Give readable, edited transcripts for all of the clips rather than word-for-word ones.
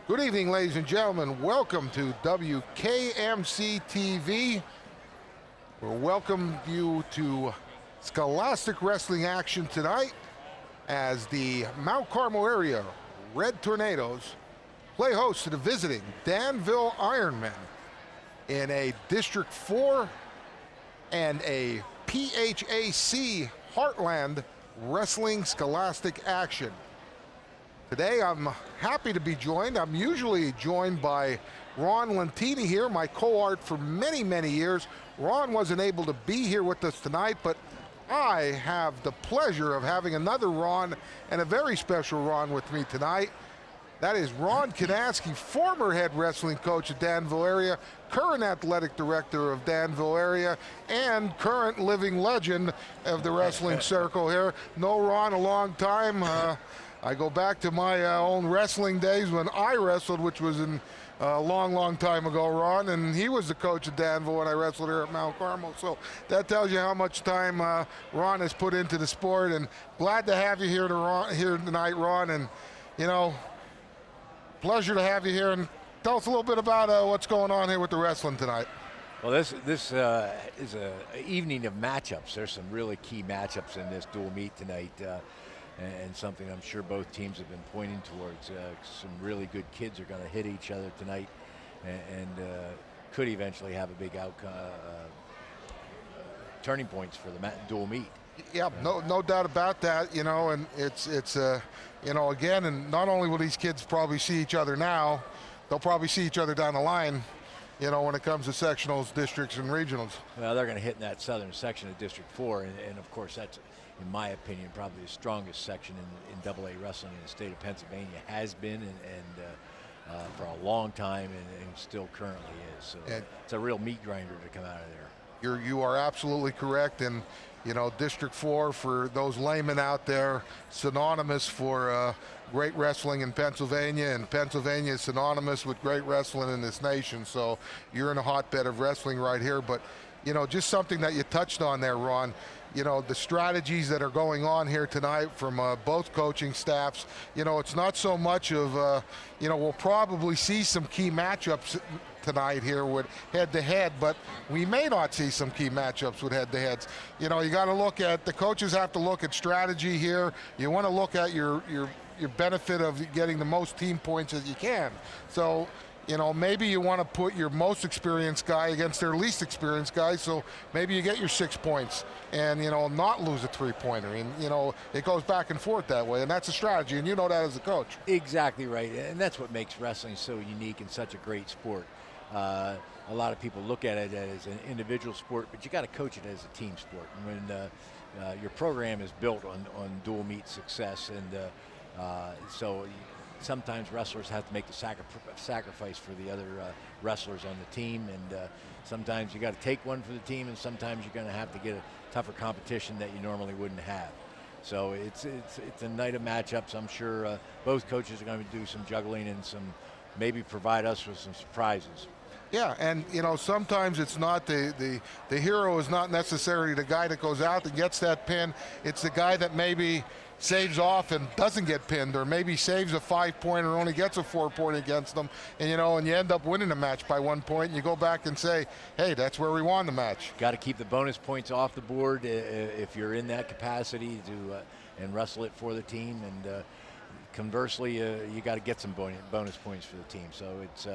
Good evening, ladies and gentlemen. Welcome to WKMCTV. We'll welcome you to Scholastic Wrestling action tonight as the Mount Carmel area Red Tornadoes play host to the visiting Danville Ironmen in a District 4 and a PHAC Heartland Wrestling Scholastic action. Today I'm happy to be joined. I'm usually joined by Ron Lentini here, my co-art for many, many years. Ron wasn't able to be here with us tonight, but I have the pleasure of having another Ron and a very special Ron with me tonight. That is Ron Kanaski, former head wrestling coach at Danville area, current athletic director of Danville area, and current living legend of the wrestling circle here. Know Ron a long time. I go back to my own wrestling days when I wrestled, which was in a long, long time ago, Ron, and he was the coach at Danville when I wrestled here at Mount Carmel. So that tells you how much time Ron has put into the sport, and glad to have you here tonight, Ron. And, you know, pleasure to have you here, and tell us a little bit about what's going on here with the wrestling tonight. Well, this is an evening of matchups. There's some really key matchups in this dual meet tonight, and something I'm sure both teams have been pointing towards. Some really good kids are going to hit each other tonight, and could eventually have a big outcome, turning points for the dual meet. Yeah, no doubt about that. You know, and it's you know, again, and not only will these kids probably see each other now, they'll probably see each other down the line, you know, when it comes to sectionals, districts, and regionals. Well, they're going to hit in that southern section of District 4, and of course that's, in my opinion, probably the strongest section in AA wrestling in the state of Pennsylvania, has been and for a long time, and still currently is. So it's a real meat grinder to come out of there. You are absolutely correct, and you know, District 4, for those laymen out there, synonymous for great wrestling in Pennsylvania, and Pennsylvania is synonymous with great wrestling in this nation. So you're in a hotbed of wrestling right here. But, you know, just something that you touched on there, Ron, you know, the strategies that are going on here tonight from both coaching staffs. You know, it's not so much of, you know, we'll probably see some key matchups tonight here with head-to-head, but we may not see some key matchups with head-to-heads. You know, you got to look at, the coaches have to look at strategy here. You want to look at your benefit of getting the most team points as you can. So, you know, maybe you want to put your most experienced guy against their least experienced guy, so maybe you get your 6 points and, you know, not lose a three-pointer. And, you know, it goes back and forth that way, and that's a strategy, and you know that as a coach. Exactly right, and that's what makes wrestling so unique and such a great sport. A lot of people look at it as an individual sport, but you got to coach it as a team sport. And when your program is built on dual meet success, and so sometimes wrestlers have to make the sacrifice for the other wrestlers on the team, and sometimes you got to take one for the team, and sometimes you're going to have to get a tougher competition that you normally wouldn't have. So it's a night of matchups. I'm sure both coaches are going to do some juggling and maybe provide us with some surprises. Yeah, and you know, sometimes it's not the hero is not necessarily the guy that goes out and gets that pin. It's the guy that maybe saves off and doesn't get pinned, or maybe saves a 5-pointer, only gets a 4-point against them, and you know, and you end up winning the match by 1 point, and you go back and say, hey, that's where we won the match. Got to keep the bonus points off the board if you're in that capacity to and wrestle it for the team, and conversely, you got to get some bonus points for the team. So it's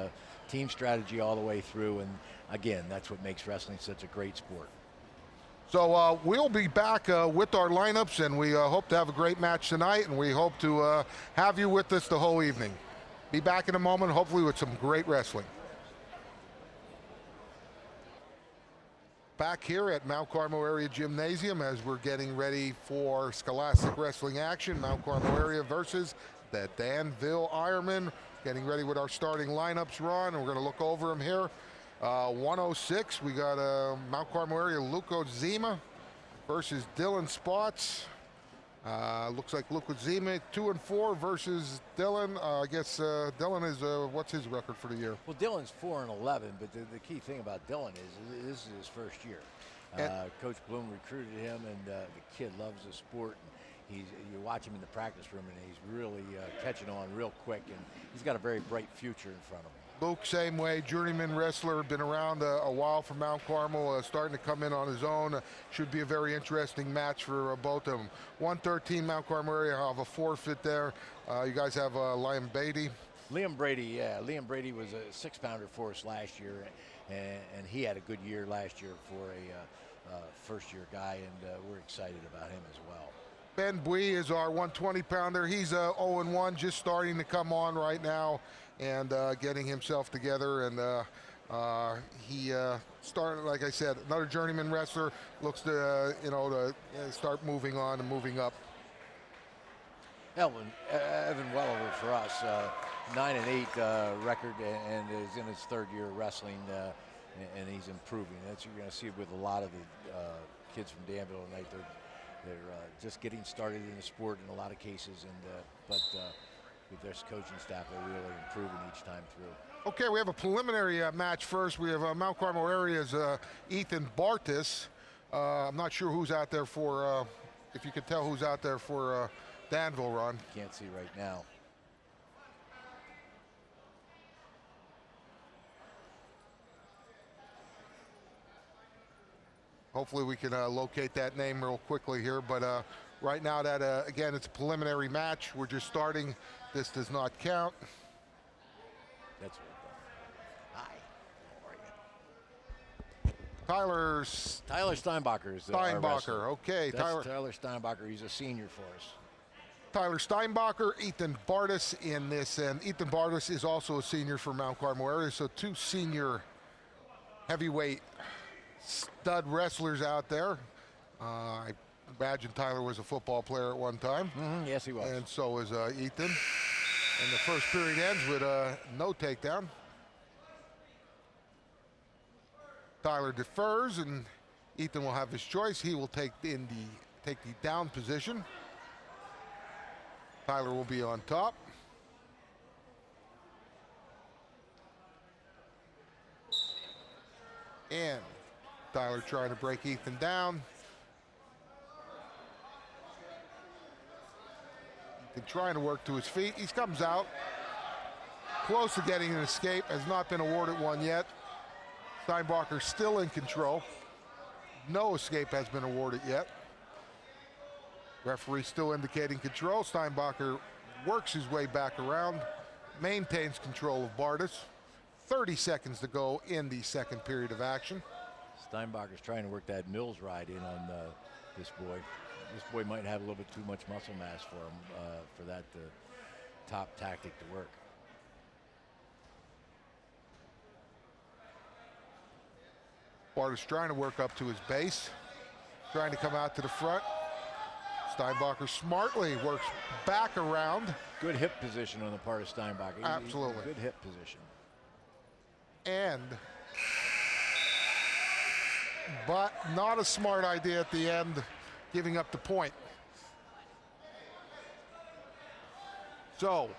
team strategy all the way through, and again, that's what makes wrestling such a great sport. So we'll be back with our lineups, and we hope to have a great match tonight, and we hope to have you with us the whole evening. Be back in a moment, hopefully with some great wrestling. Back here at Mount Carmel Area Gymnasium as we're getting ready for Scholastic Wrestling action. Mount Carmel Area versus the Danville Ironmen. Getting ready with our starting lineups, Ron, and we're going to look over them here. 106, we got Mount Carmel Area Luco Zima versus Dylan Spots. Looks like Luco Zima 2-4 versus Dylan. I guess Dylan is, what's his record for the year? Well, Dylan's 4-11, but the key thing about Dylan is this is his first year. Coach Bloom recruited him, and the kid loves the sport. you watch him in the practice room, and he's really catching on real quick, and he's got a very bright future in front of him. Luke, same way, journeyman wrestler, been around a while for Mount Carmel, starting to come in on his own. Should be a very interesting match for both of them. 113 Mount Carmel area, have a forfeit there. You guys have Liam Beatty. Liam Brady, yeah. Liam Brady was a 6-pounder for us last year, and he had a good year last year for a first-year guy, and we're excited about him as well. Ben Bui is our 120-pounder. He's 0-1, just starting to come on right now and getting himself together. And he started, like I said, another journeyman wrestler. Looks to, to start moving on and moving up. Evan Welliver for us, 9-8 record, and is in his third year of wrestling, and he's improving. That's what you're going to see with a lot of the kids from Danville tonight. They're just getting started in the sport in a lot of cases, but with their coaching staff, they're really improving each time through. Okay, we have a preliminary match first. We have Mount Carmel area's Ethan Bartis. I'm not sure who's out there for, if you could tell who's out there for Danville, Ron. Can't see right now. Hopefully we can locate that name real quickly here, but right now that, again, it's a preliminary match. We're just starting. This does not count. That's what hi. How are you? Tyler Steinbacher is Steinbacher, okay. That's Tyler Steinbacher, he's a senior for us. Tyler Steinbacher, Ethan Bartis in this, and Ethan Bartis is also a senior for Mount Carmel area, so two senior heavyweight stud wrestlers out there. I imagine Tyler was a football player at one time. Mm-hmm, yes, he was. And so was Ethan. And the first period ends with no takedown. Tyler defers, and Ethan will have his choice. He will take the down position. Tyler will be on top. And Tyler trying to break Ethan down. Ethan trying to work to his feet. He comes out. Close to getting an escape. Has not been awarded one yet. Steinbacher still in control. No escape has been awarded yet. Referee still indicating control. Steinbacher works his way back around. Maintains control of Bartis. 30 seconds to go in the second period of action. Steinbacher's trying to work that Mills ride in on this boy. This boy might have a little bit too much muscle mass for him for that top tactic to work. Bartis trying to work up to his base, trying to come out to the front. Steinbacher smartly works back around. Good hip position on the part of Steinbacher. Absolutely. Good hip position. But not a smart idea at the end, giving up the point. So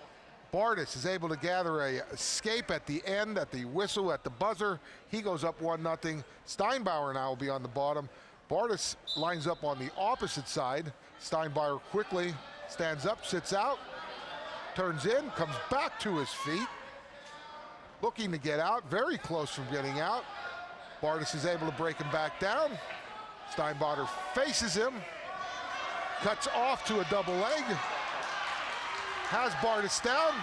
Bartis is able to gather a escape at the end, at the whistle, at the buzzer. He goes up 1-0. Steinbauer now will be on the bottom. Bartis lines up on the opposite side. Steinbauer quickly stands up, sits out, turns in, comes back to his feet, looking to get out, very close from getting out. Bartis is able to break him back down. Steinbacher faces him, cuts off to a double leg, has Bartis down.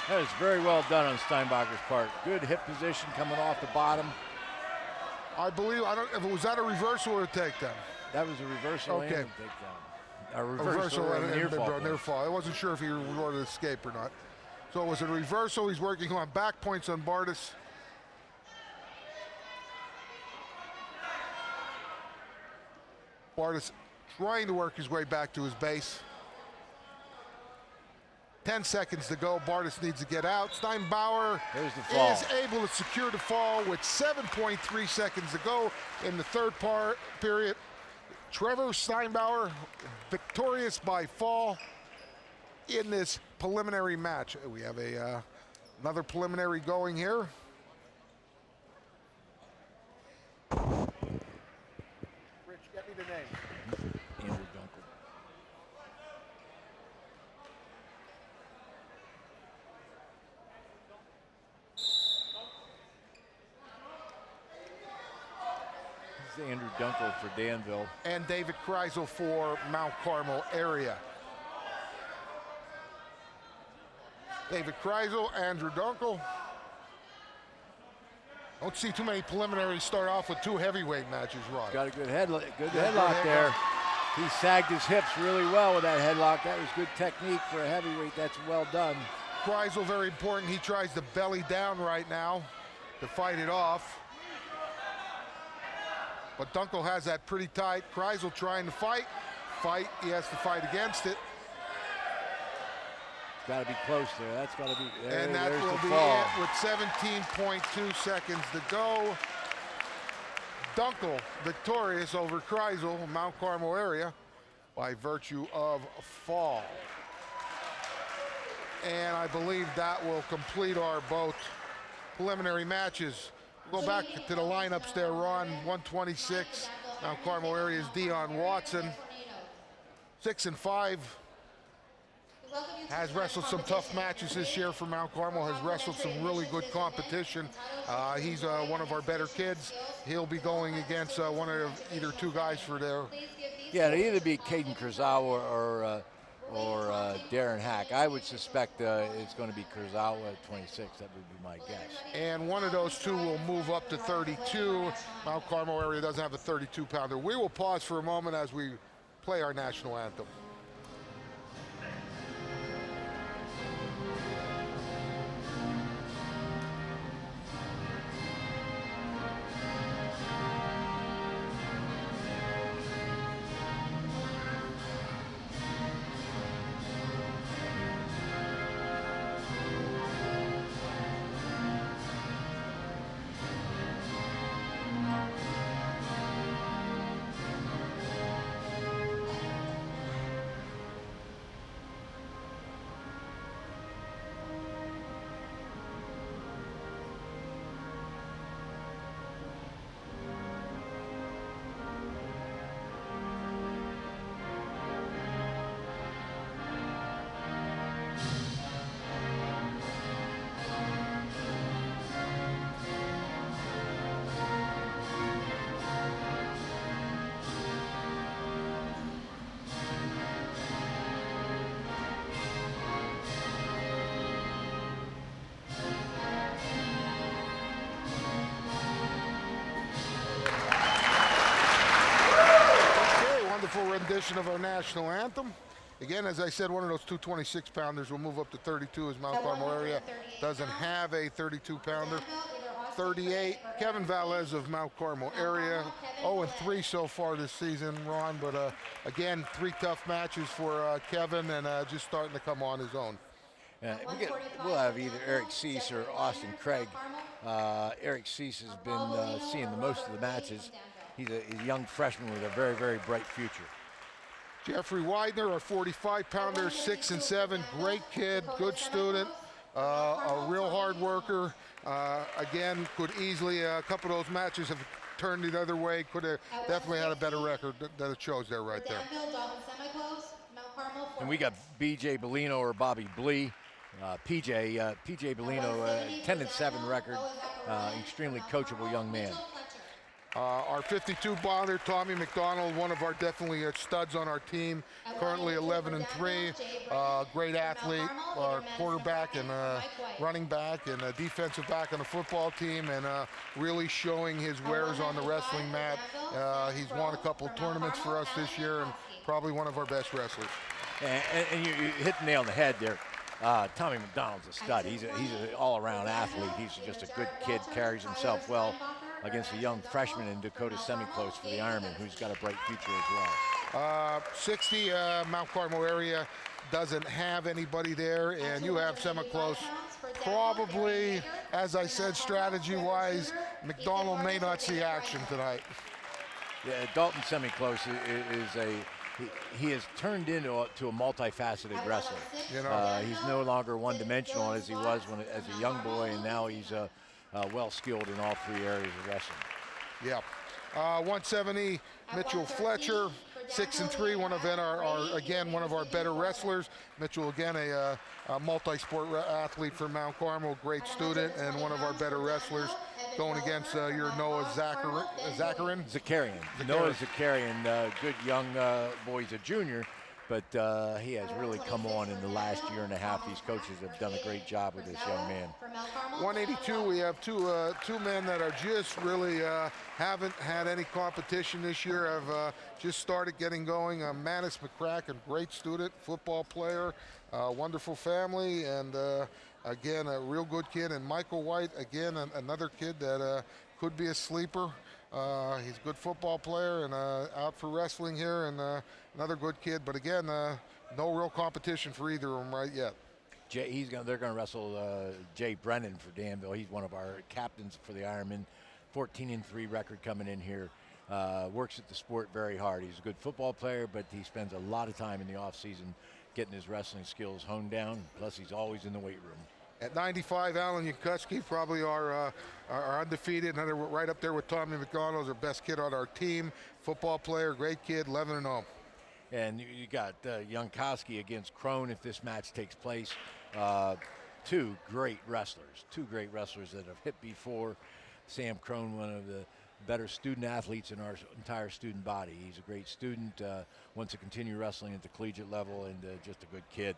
That is very well done on Steinbacher's part. Good hip position coming off the bottom. I believe, was that a reversal or a takedown? That was a reversal and a takedown. A reversal and a near fall. I wasn't sure if he rewarded escape or not. So it was a reversal. He's working on back points on Bartis. Bartis trying to work his way back to his base. 10 seconds to go. Bartis needs to get out. Steinbauer is able to secure the fall with 7.3 seconds to go in the third period. Trevor Steinbauer victorious by fall in this preliminary match. We have another preliminary going here. Rich, get me the name. Andrew Dunkel. Andrew Dunkel for Danville. And David Kreisel for Mount Carmel area. David Kreisel, Andrew Dunkel. Don't see too many preliminaries start off with 2 heavyweight matches, Rod. Got a good headlock there. He sagged his hips really well with that headlock. That was good technique for a heavyweight. That's well done. Kreisel, very important. He tries to belly down right now to fight it off. But Dunkel has that pretty tight. Kreisel trying to fight. He has to fight against it. Got to be close there. That's got to be there. And that will be it with 17.2 seconds to go. Dunkel victorious over Kreisel, Mount Carmel area, by virtue of fall. And I believe that will complete our both preliminary matches. We'll go back to the lineups there, Ron. 126, Mount Carmel area's Dion Watson. 6-5. Has wrestled some tough matches this year for Mount Carmel, has wrestled some really good competition. He's one of our better kids. He'll be going against one of either 2 guys for their... Yeah, it'll either be Caden Kurzawa or Darren Hack. I would suspect it's going to be Kurzawa at 26. That would be my guess. And one of those 2 will move up to 32. Mount Carmel area doesn't have a 32-pounder. We will pause for a moment as we play our national anthem. Rendition of our national anthem. Again, as I said, one of those 226-pounders will move up to 32 as Mount Carmel area doesn't have a 32-pounder. 38, Kevin Valez of Mount Carmel area. 0-3 so far this season, Ron, but again, 3 tough matches for Kevin and just starting to come on his own. We'll have either Eric Cease or Austin Craig. Eric Cease has been seeing the most of the matches. He's a young freshman with a very, very bright future. Jeffrey Widener, our 45-pounder, 6-7, great kid, good student, a real hard worker. Again, could easily, a couple of those matches have turned the other way, could have definitely had a better record than it shows there right there. And we got B.J. Bellino or Bobby Blee. P.J. Bellino, 10-7 record, extremely coachable young man. Our 52-pounder, Tommy McDonald, one of our definitely studs on our team, currently 11-3, great athlete, our quarterback and running back and defensive back on the football team, and really showing his wares on the wrestling mat. He's won a couple tournaments for us this year and probably one of our best wrestlers. And you hit the nail on the head there. Tommy McDonald's a stud. He's an all-around athlete. He's just a good kid, carries himself well against a young freshman in Dakota Semi-Close for the Ironman, who's got a bright future as well. 60, Mount Carmel area doesn't have anybody there, and you have Semi-Close. Probably, as I said, strategy-wise, McDonald may not see action tonight. Yeah, Dalton Semi-Close he has turned into a multifaceted wrestler. You know, he's no longer one-dimensional as he was as a young boy, and now he's well skilled in all 3 areas of wrestling. Yeah. 170, Mitchell Fletcher, 6-3. One of them are again one of our better wrestlers. Mitchell, again, a multi-sport athlete from Mount Carmel, great student, and one of our better wrestlers. Going against your Noah Zakarian. Noah Zakarian, good young boy. He's a junior, but he has really come on in the last year and a half. These coaches have done a great job with this young man. 182, we have two men that are just really haven't had any competition this year, have just started getting going. Manus McCracken, great student, football player, wonderful family, and again, a real good kid. And Michael White, again, another kid that could be a sleeper. He's a good football player and out for wrestling here, and another good kid. But again, no real competition for either of them right yet. They're going to wrestle Jay Brennan for Danville. He's one of our captains for the Ironman. 14-3 record coming in here. Works at the sport very hard. He's a good football player, but he spends a lot of time in the off season getting his wrestling skills honed down. Plus, he's always in the weight room. At 95, Alan Yakutsky, probably our undefeated, right up there with Tommy McDonald's, our best kid on our team. Football player, great kid, 11-0. And you got Jankowski against Crone if this match takes place. Two great wrestlers that have hit before. Sam Crone, one of the better student athletes in our entire student body. He's a great student, wants to continue wrestling at the collegiate level, and just a good kid.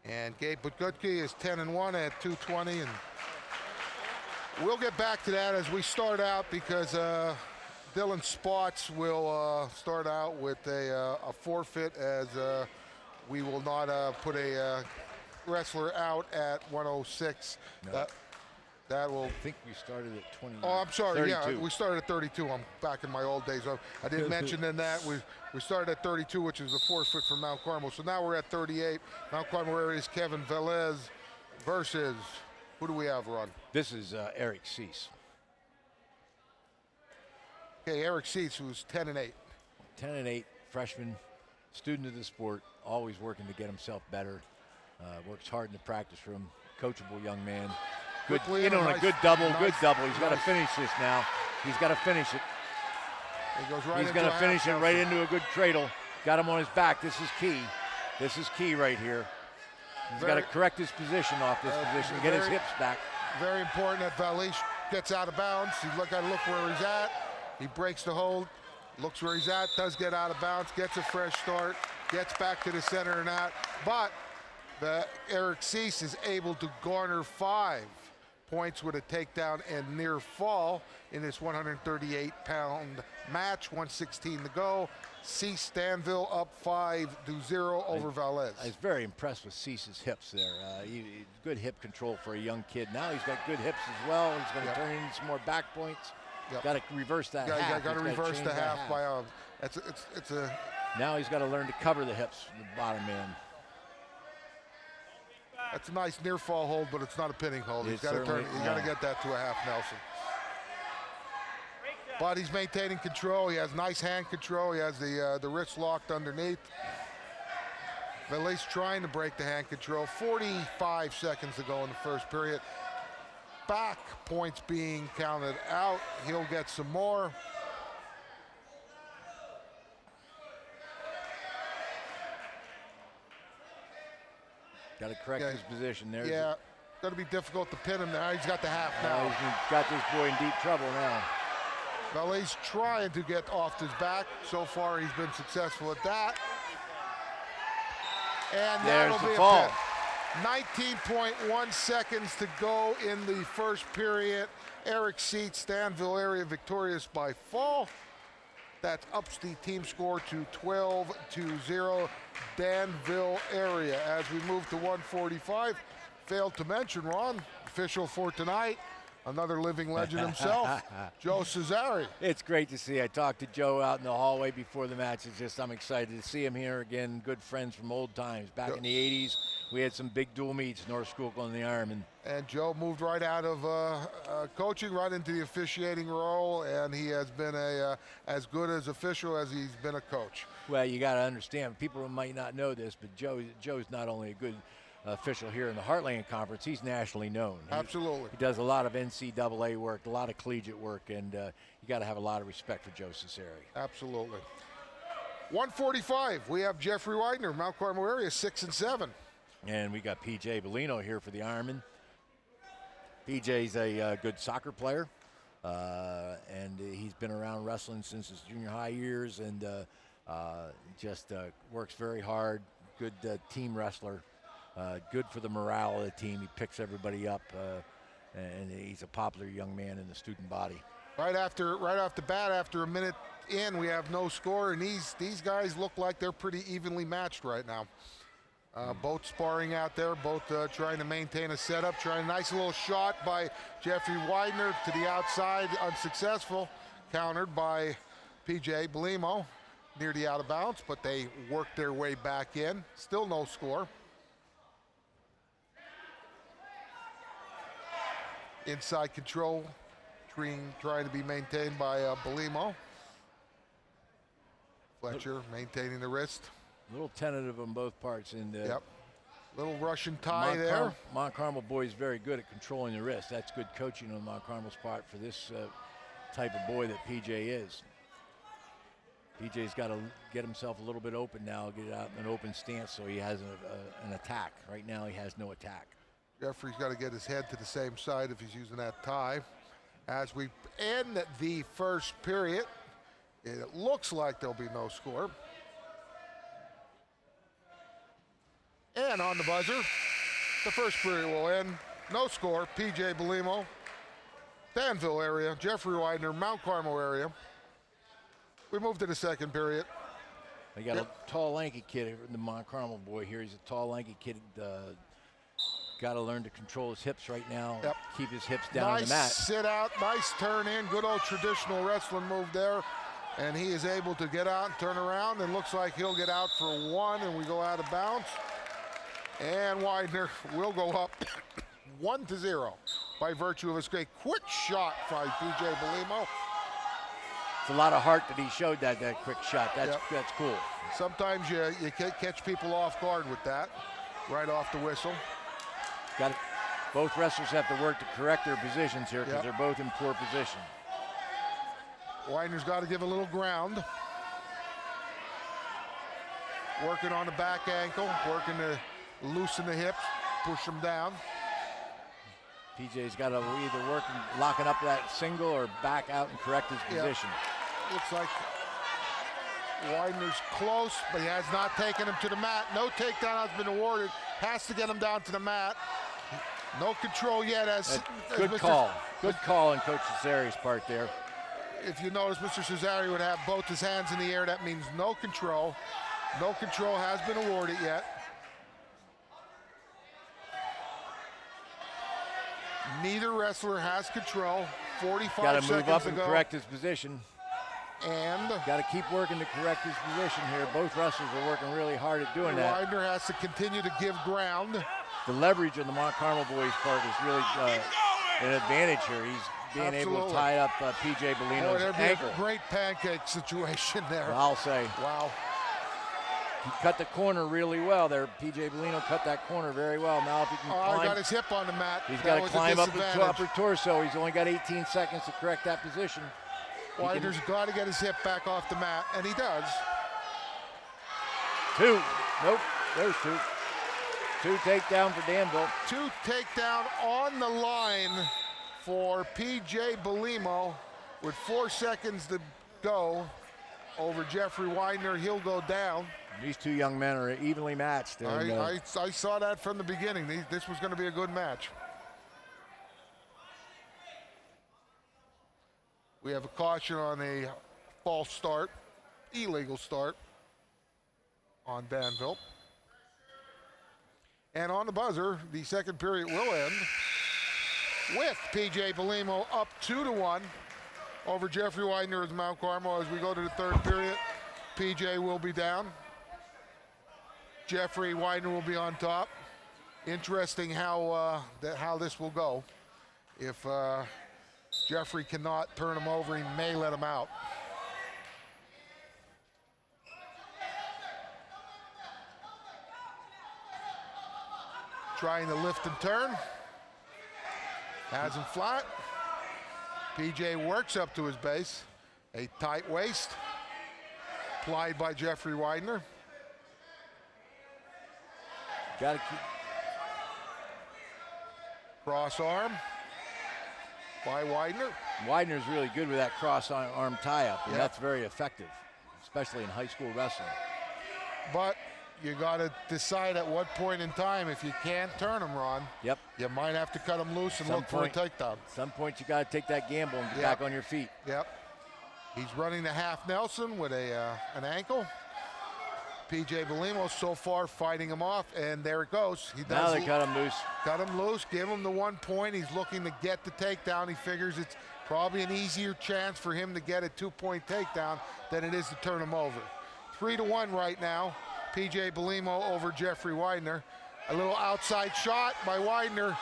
And Gabe Budgutke is 10-1 at 220, and we'll get back to that as we start out, because Dylan Spots will start out with a forfeit, as we will not put a wrestler out at 106. No. That will. I think we started at 20. Oh, I'm sorry. 32. Yeah, we started at 32. I'm back in my old days. I didn't mention in that we started at 32, which is a forfeit for Mount Carmel. So now we're at 38. Mount Carmel area's Kevin Velez versus, who do we have, Ron? This is Eric Cease. Okay, Eric Cease, who's 10-8. 10-8, freshman, student of the sport, always working to get himself better. Works hard in the practice room. Coachable young man. Good, in on a good double, good double. He's got to finish this now. He's got to finish it. He's going to finish it right into a good cradle. Got him on his back. This is key. This is key right here. He's got to correct his position off this position, get his hips back. Very important that Valis gets out of bounds. He's got to look where he's at. He breaks the hold, looks where he's at, does get out of bounds, gets a fresh start, gets back to the center and out. But Eric Cease is able to garner 5 points with a takedown and near fall in this 138-pound match. 1:16 to go. Cease Danville up 5-0 over Velez. I was very impressed with Cease's hips there. Good hip control for a young kid. Now he's got good hips as well. He's going to turn in some more back points. Got to reverse that half. Got to reverse the half by Now he's got to learn to cover the hips from the bottom end. That's a nice near fall hold, but it's not a pinning hold. He's got to turn. He's got to get that to a half Nelson. But he's maintaining control. He has nice hand control. He has the wrist locked underneath. Velez trying to break the hand control. 45 seconds to go in the first period. Back points being counted out. He'll get some more. Got to correct his position there. Yeah, going to be difficult to pin him now. He's got the half now. He's got this boy in deep trouble now. Velez trying to get off his back. So far, he's been successful at that. And there's that'll be the fall. a pin. 19.1 seconds to go in the first period. Eric Cease, Danville area victorious by fall. That ups the team score to 12-0, Danville area. As we move to 145, failed to mention, Ron, official for tonight, another living legend himself, Joe Cesare. It's great to see. I talked to Joe out in the hallway before the match. I'm excited to see him here again. Good friends from old times. Back in the 80s, we had some big dual meets, North Schuylkill and the Ironman. And Joe moved right out of coaching, right into the officiating role, and he has been as good as official as he's been a coach. Well, you got to understand, people might not know this, but Joe's not only a good official here in the Heartland Conference, he's nationally known. Absolutely. He does a lot of NCAA work, a lot of collegiate work, and you got to have a lot of respect for Joe Cesare. Absolutely. 145, we have Jeffrey Widener, Mount Carmel area, 6 and 7. And we got PJ Bellino here for the Ironman. PJ's a good soccer player, and he's been around wrestling since his junior high years, and just works very hard. Good team wrestler, good for the morale of the team. He picks everybody up, and he's a popular young man in the student body. Right off the bat, after a minute in, we have no score, and these guys look like they're pretty evenly matched right now. Both sparring out there, both trying to maintain a setup, trying a nice little shot by Jeffrey Widener to the outside, unsuccessful, countered by PJ Bellino near the out of bounds, but they worked their way back in. Still no score. Inside control, trying to be maintained by Bellino. Fletcher maintaining the wrist. A little tentative on both parts. And yep. Little Russian tie there. Mount Carmel boy is very good at controlling the wrist. That's good coaching on Mount Carmel's part for this type of boy that PJ is. PJ's got to get himself a little bit open now, get out in an open stance so he has an attack. Right now he has no attack. Jeffrey's got to get his head to the same side if he's using that tie. As we end the first period, it looks like there'll be no score. And on the buzzer, the first period will end. No score, PJ Bellino, Danville area, Jeffrey Widener, Mount Carmel area. We move to the second period. They got a tall, lanky kid, the Mount Carmel boy here. He's a tall, lanky kid. Got to learn to control his hips right now. Yep. Keep his hips down on the mat. Nice sit out, nice turn in. Good old traditional wrestling move there. And he is able to get out and turn around, and looks like he'll get out for one, and we go out of bounds. And Widener will go up 1-0 by virtue of his great quick shot by PJ Bellino. It's a lot of heart that he showed that quick shot. That's cool. Sometimes you catch people off guard with that, right off the whistle. Both wrestlers have to work to correct their positions here because they're both in poor position. Widener's got to give a little ground. Working on the back ankle, working to loosen the hips, push them down. PJ's got to either work and locking up that single or back out and correct his position. Looks like Widener's close, but he has not taken him to the mat. No takedown has been awarded. Has to get him down to the mat. No control yet. Good call. Good call on Coach Cesari's part there. If you notice, Mr. Cesari would have both his hands in the air. That means no control. No control has been awarded yet. Neither wrestler has control. 45 seconds to go. Got to move up and correct his position. And got to keep working to correct his position here. Both wrestlers are working really hard at doing that. Widener has to continue to give ground. The leverage on the Mount Carmel boys' part is really an advantage here. He's being able to tie up PJ Bellino's ankle. A great pancake situation there. Well, I'll say. Wow. He cut the corner really well there. PJ Bellino cut that corner very well. Now if he can climb. He got his hip on the mat. He's got to climb up the upper torso. He's only got 18 seconds to correct that position. Widener's got to get his hip back off the mat, and he does. Two. Nope. There's two. Two takedown for Danville. Two takedown on the line for PJ Bellino with 4 seconds to go over Jeffrey Widener. He'll go down. These two young men are evenly matched. I saw that from the beginning. This was going to be a good match. We have a caution on a false start, illegal start on Danville. And on the buzzer, the second period will end with PJ Bellino up 2-1 over Jeffrey Widener as Mount Carmel. As we go to the third period, PJ will be down. Jeffrey Widener will be on top. Interesting how this will go. If Jeffrey cannot turn him over, he may let him out. Trying to lift and turn. Has him flat. PJ works up to his base. A tight waist. applied by Jeffrey Widener. Got to keep. Cross arm by Widener. Widener's really good with that cross arm tie-up, and Yeah. that's very effective, especially in high school wrestling. But you got to decide at what point in time, if you can't turn him, Ron, Yep. you might have to cut him loose and Some look point. for a takedown. At some point, you got to take that gamble and get Yeah. back on your feet. Yep. He's running the half Nelson with an ankle. PJ Belimo so far fighting him off, and there it goes. He Now does they cut him loose. cut him loose, give him the 1 point. He's looking to get the takedown. He figures it's probably an easier chance for him to get a 2-point takedown than it is to turn him over. 3-1 right now. PJ Belimo over Jeffrey Widener. A little outside shot by Widener.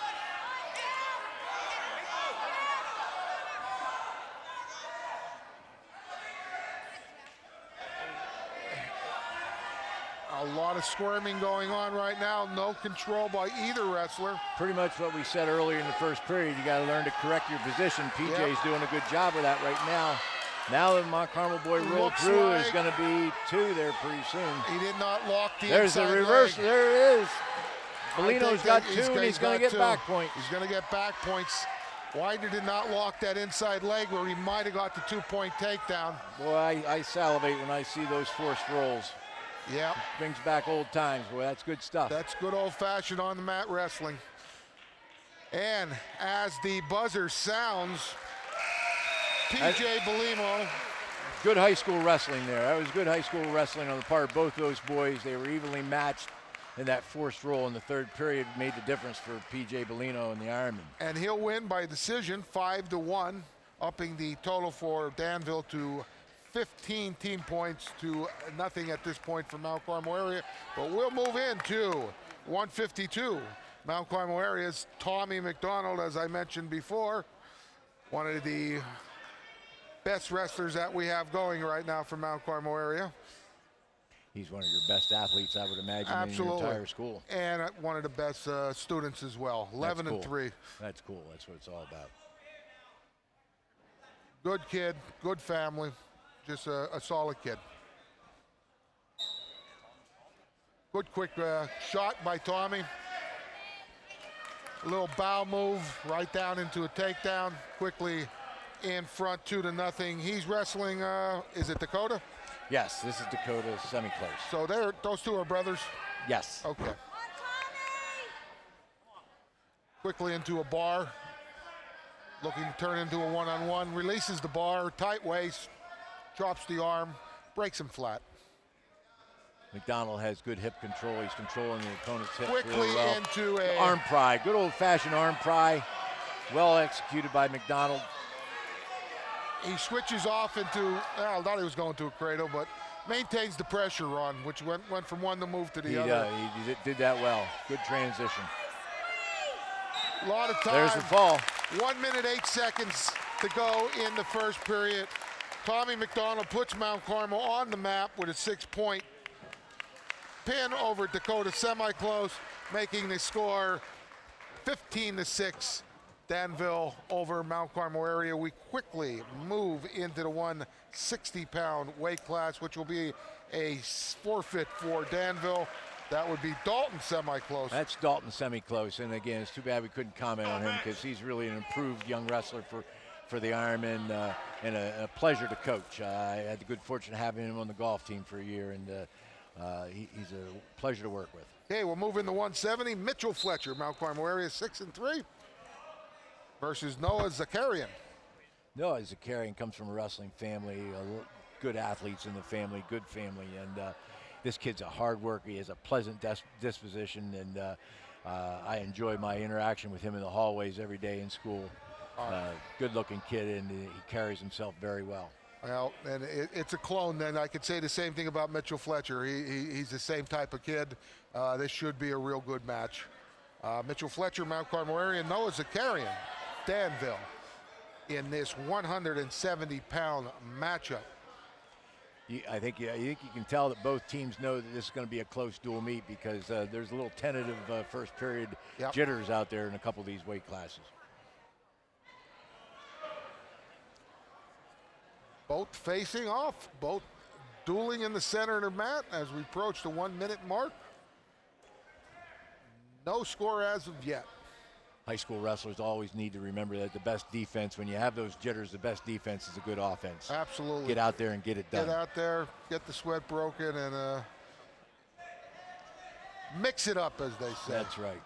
A lot of squirming going on right now. No control by either wrestler. Pretty much what we said earlier in the first period. You got to learn to correct your position. PJ's doing a good job of that right now. Now that Mount Carmel boy rolled Looks through, like is going to be 2 there pretty soon. He did not lock the There's the inside reverse. leg. There it is. I Bellino's think got that 2, and he's going to got get 2. back points. He's going to get back points. Widener did not lock that inside leg where he might have got the 2-point takedown. Boy, I salivate when I see those forced rolls. Yeah, Brings back old times. Boy, that's good stuff. that's good old-fashioned on the mat wrestling. And as the buzzer sounds, PJ Belimo. Good high school wrestling there. That was good high school wrestling on the part of both those boys. They were evenly matched, and that forced roll in the third period made the difference for PJ Bellino and the Ironman. And he'll win by decision, 5-1, upping the total for Danville to 15 team points to nothing at this point for Mount Carmel area. But we'll move into 152. Mount Carmel area's Tommy McDonald, as I mentioned before, one of the best wrestlers that we have going right now for Mount Carmel area. He's one of your best athletes, I would imagine, Absolutely. in your entire school. And one of the best students as well, 11-3. That's cool. That's what it's all about. Good kid, good family, just a solid kid. Good quick shot by Tommy. A little bow move right down into a takedown. Quickly in front, 2-0. He's wrestling, is it Dakota? Yes, this is Dakota semi-close. So those two are brothers? Yes. Okay. Quickly into a bar. Looking to turn into a one-on-one. Releases the bar, tight waist, drops the arm, breaks him flat. McDonald has good hip control. He's controlling the opponent's hips Quickly really well. into a Arm pry, good old-fashioned arm pry. Well executed by McDonald. He switches off into, I thought he was going to a cradle, but maintains the pressure run, which went from one to move to the other. He did that well. Good transition. A lot of time. There's the fall. 1 minute, 8 seconds to go in the first period. Tommy McDonald puts Mount Carmel on the map with a 6-point pin over Dakota semi-close, making the score 15-6. Danville over Mount Carmel area. We quickly move into the 160-pound weight class, which will be a forfeit for Danville. That would be Dalton semi-close. That's Dalton semi-close, and again, it's too bad we couldn't comment on him because he's really an improved young wrestler for the Ironman and a pleasure to coach. I had the good fortune of having him on the golf team for a year, and he's a pleasure to work with. Okay, we'll move into 170. Mitchell Fletcher, Mount Carmel area, 6-3. Versus Noah Zakarian. Noah Zakarian comes from a wrestling family, good athletes in the family, good family, and this kid's a hard worker. He has a pleasant disposition, and I enjoy my interaction with him in the hallways every day in school. Good-looking kid, and he carries himself very well. Well, and it's a clone then. I could say the same thing about Mitchell Fletcher. He's the same type of kid. This should be a real good match. Mitchell Fletcher, Mount Carmel area, Noah Zakarian, Danville, in this 170-pound matchup. I think you can tell that both teams know that this is going to be a close dual meet because there's a little tentative first period jitters out there in a couple of these weight classes. Both facing off, both dueling in the center of the mat as we approach the 1 minute mark. No score as of yet. High school wrestlers always need to remember that the best defense, when you have those jitters, the best defense is a good offense. Absolutely. Get out there and get it done. Get out there, get the sweat broken, and mix it up, as they say. That's right.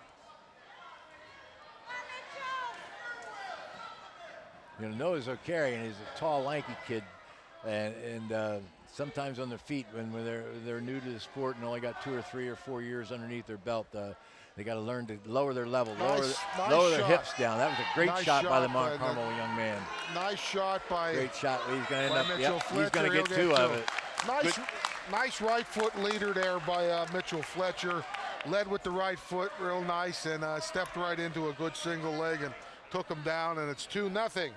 You know, Noah Zakarian is a tall, lanky kid, and sometimes on their feet when they're new to the sport and only got 2 or 3 or 4 years underneath their belt, they got to learn to lower their level, lower their hips down. That was a great shot by the Mount Carmel young man. Nice shot by. Great shot. He's going to end up. Mitchell Fletcher. He's going to get two of it. Nice right foot leader there by Mitchell Fletcher. Led with the right foot, real nice, and stepped right into a good single leg and took him down. And it's 2-0.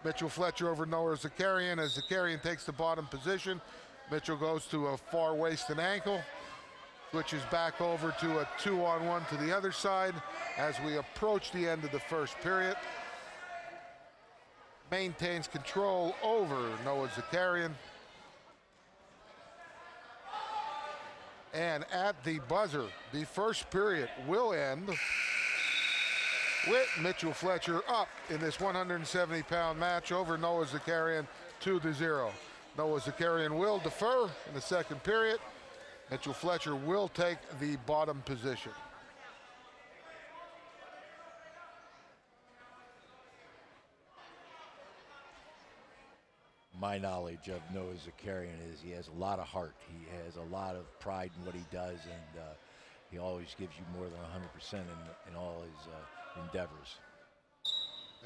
Mitchell Fletcher over Noah Zakarian as Zakarian takes the bottom position. Mitchell goes to a far waist and ankle. Switches back over to a 2-on-1 to the other side as we approach the end of the first period. Maintains control over Noah Zakarian. And at the buzzer, the first period will end with Mitchell Fletcher up in this 170-pound match over Noah Zakarian 2-0. Noah Zakarian will defer in the second period. Mitchell Fletcher will take the bottom position. My knowledge of Noah Zakarian is he has a lot of heart. He has a lot of pride in what he does, and he always gives you more than 100% in all his endeavors.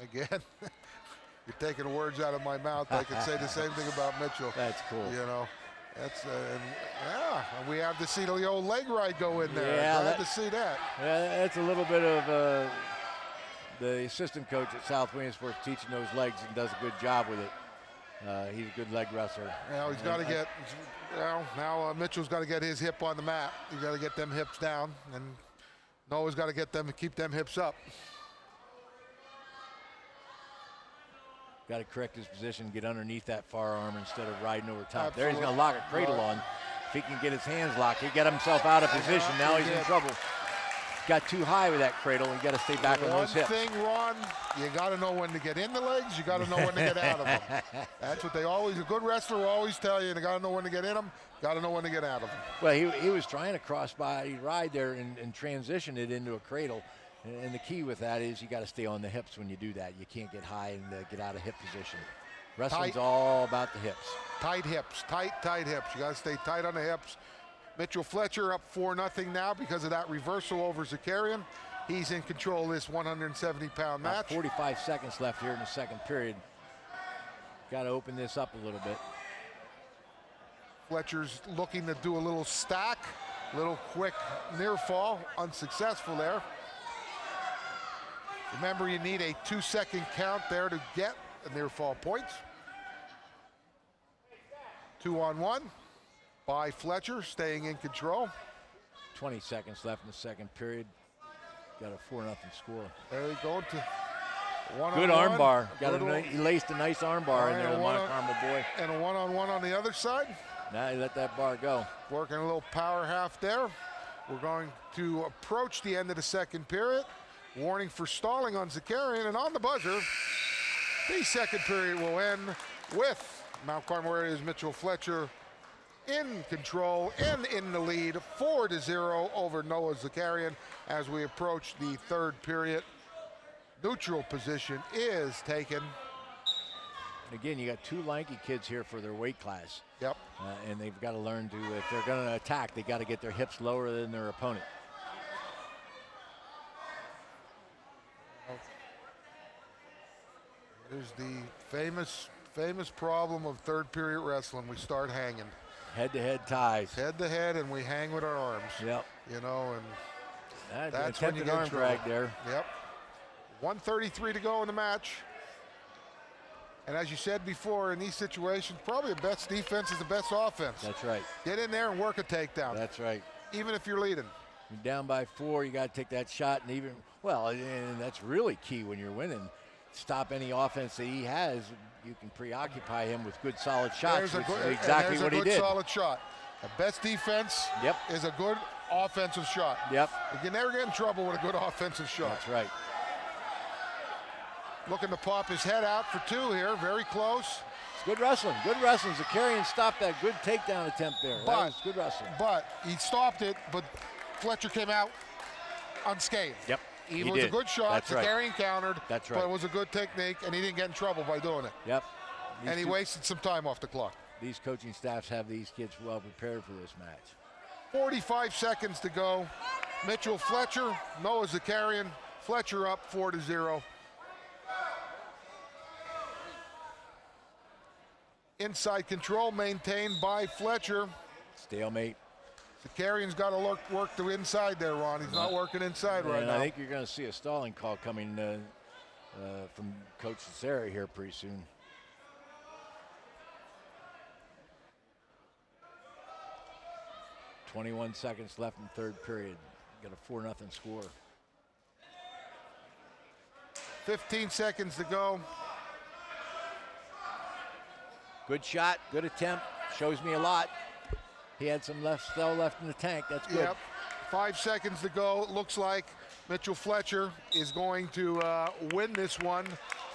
Again, you're taking the words out of my mouth. I could say the same thing about Mitchell. That's cool. You know. That's and we have to see the old leg ride go in there. Yeah, glad to see that. Yeah, that's a little bit of the assistant coach at South Williamsport teaching those legs and does a good job with it. He's a good leg wrestler. Well, he's got to get. Well, now Mitchell's got to get his hip on the mat. He's got to get them hips down, and Noah's got to get them, keep them hips up. Got to correct his position, get underneath that far arm instead of riding over top. Absolutely. There he's going to lock a cradle on. If he can get his hands locked, he got himself out of position. Now he's in trouble. Got too high with that cradle. You got to stay back on those hips. One thing, Ron, you got to know when to get in the legs. You got to know when to get out of them. That's what a good wrestler will always tell you. You got to know when to get in them. Got to know when to get out of them. Well, he was trying to crossbody ride there and transition it into a cradle. And the key with that is you got to stay on the hips when you do that. You can't get high and get out of hip position. Wrestling's all about the hips. Tight hips, tight hips. You got to stay tight on the hips. Mitchell Fletcher up 4-0 now because of that reversal over Zakarian. He's in control of this 170-pound match. 45 seconds left here in the second period. Got to open this up a little bit. Fletcher's looking to do a little stack, little quick near fall, unsuccessful there. Remember, you need a 2-second count there to get a near fall points. 2-on-1 by Fletcher, staying in control. 20 seconds left in the second period. Got a 4-0 score. There we go to one. Good arm bar. He laced a nice arm bar in there, the Mount Carmel boy. And a 1-on-1 on the other side. Now he let that bar go. Working a little power half there. We're going to approach the end of the second period. Warning for stalling on Zakarian, and on the buzzer, the second period will end with Mount Carmel area's Mitchell Fletcher in control and in the lead, 4-0 over Noah Zakarian as we approach the third period. Neutral position is taken. Again, you got two lanky kids here for their weight class. Yep. And they've got to learn to, if they're going to attack, they got to get their hips lower than their opponent. There's the famous problem of third period wrestling. We start hanging. Head-to-head ties. Head-to-head, and we hang with our arms. Yep. You know, and that's when you get arm drag there. Yep. 1:33 to go in the match. And as you said before, in these situations, probably the best defense is the best offense. That's right. Get in there and work a takedown. That's right. Even if you're leading. You're down by 4, you got to take that shot, and that's really key when you're winning. stop any offense that he has, you can preoccupy him with good, solid shots, which is exactly what he did. There's a good, solid shot. The best defense is a good offensive shot. Yep. You can never get in trouble with a good offensive shot. That's right. Looking to pop his head out for 2 here. Very close. It's good wrestling. Good wrestling. Zakarian stopped that good takedown attempt there. That was good wrestling. But he stopped it, but Fletcher came out unscathed. Yep. It was a good shot. That's right. Zakarian countered. That's right. But it was a good technique, and he didn't get in trouble by doing it. Yep. And he wasted some time off the clock. These coaching staffs have these kids well prepared for this match. 45 seconds to go. Mitchell Fletcher, Noah Zakarian. Fletcher up 4-0. Inside control maintained by Fletcher. Stalemate. Zakarian's got to work the inside there, Ron. He's not working inside right now. I think you're going to see a stalling call coming from Coach Cesare here pretty soon. .21 seconds left in third period. Got a 4-0 score. 15 seconds to go. Good shot, good attempt. Shows me a lot. He had some still left in the tank. That's good. Yep. 5 seconds to go. It looks like Mitchell Fletcher is going to win this one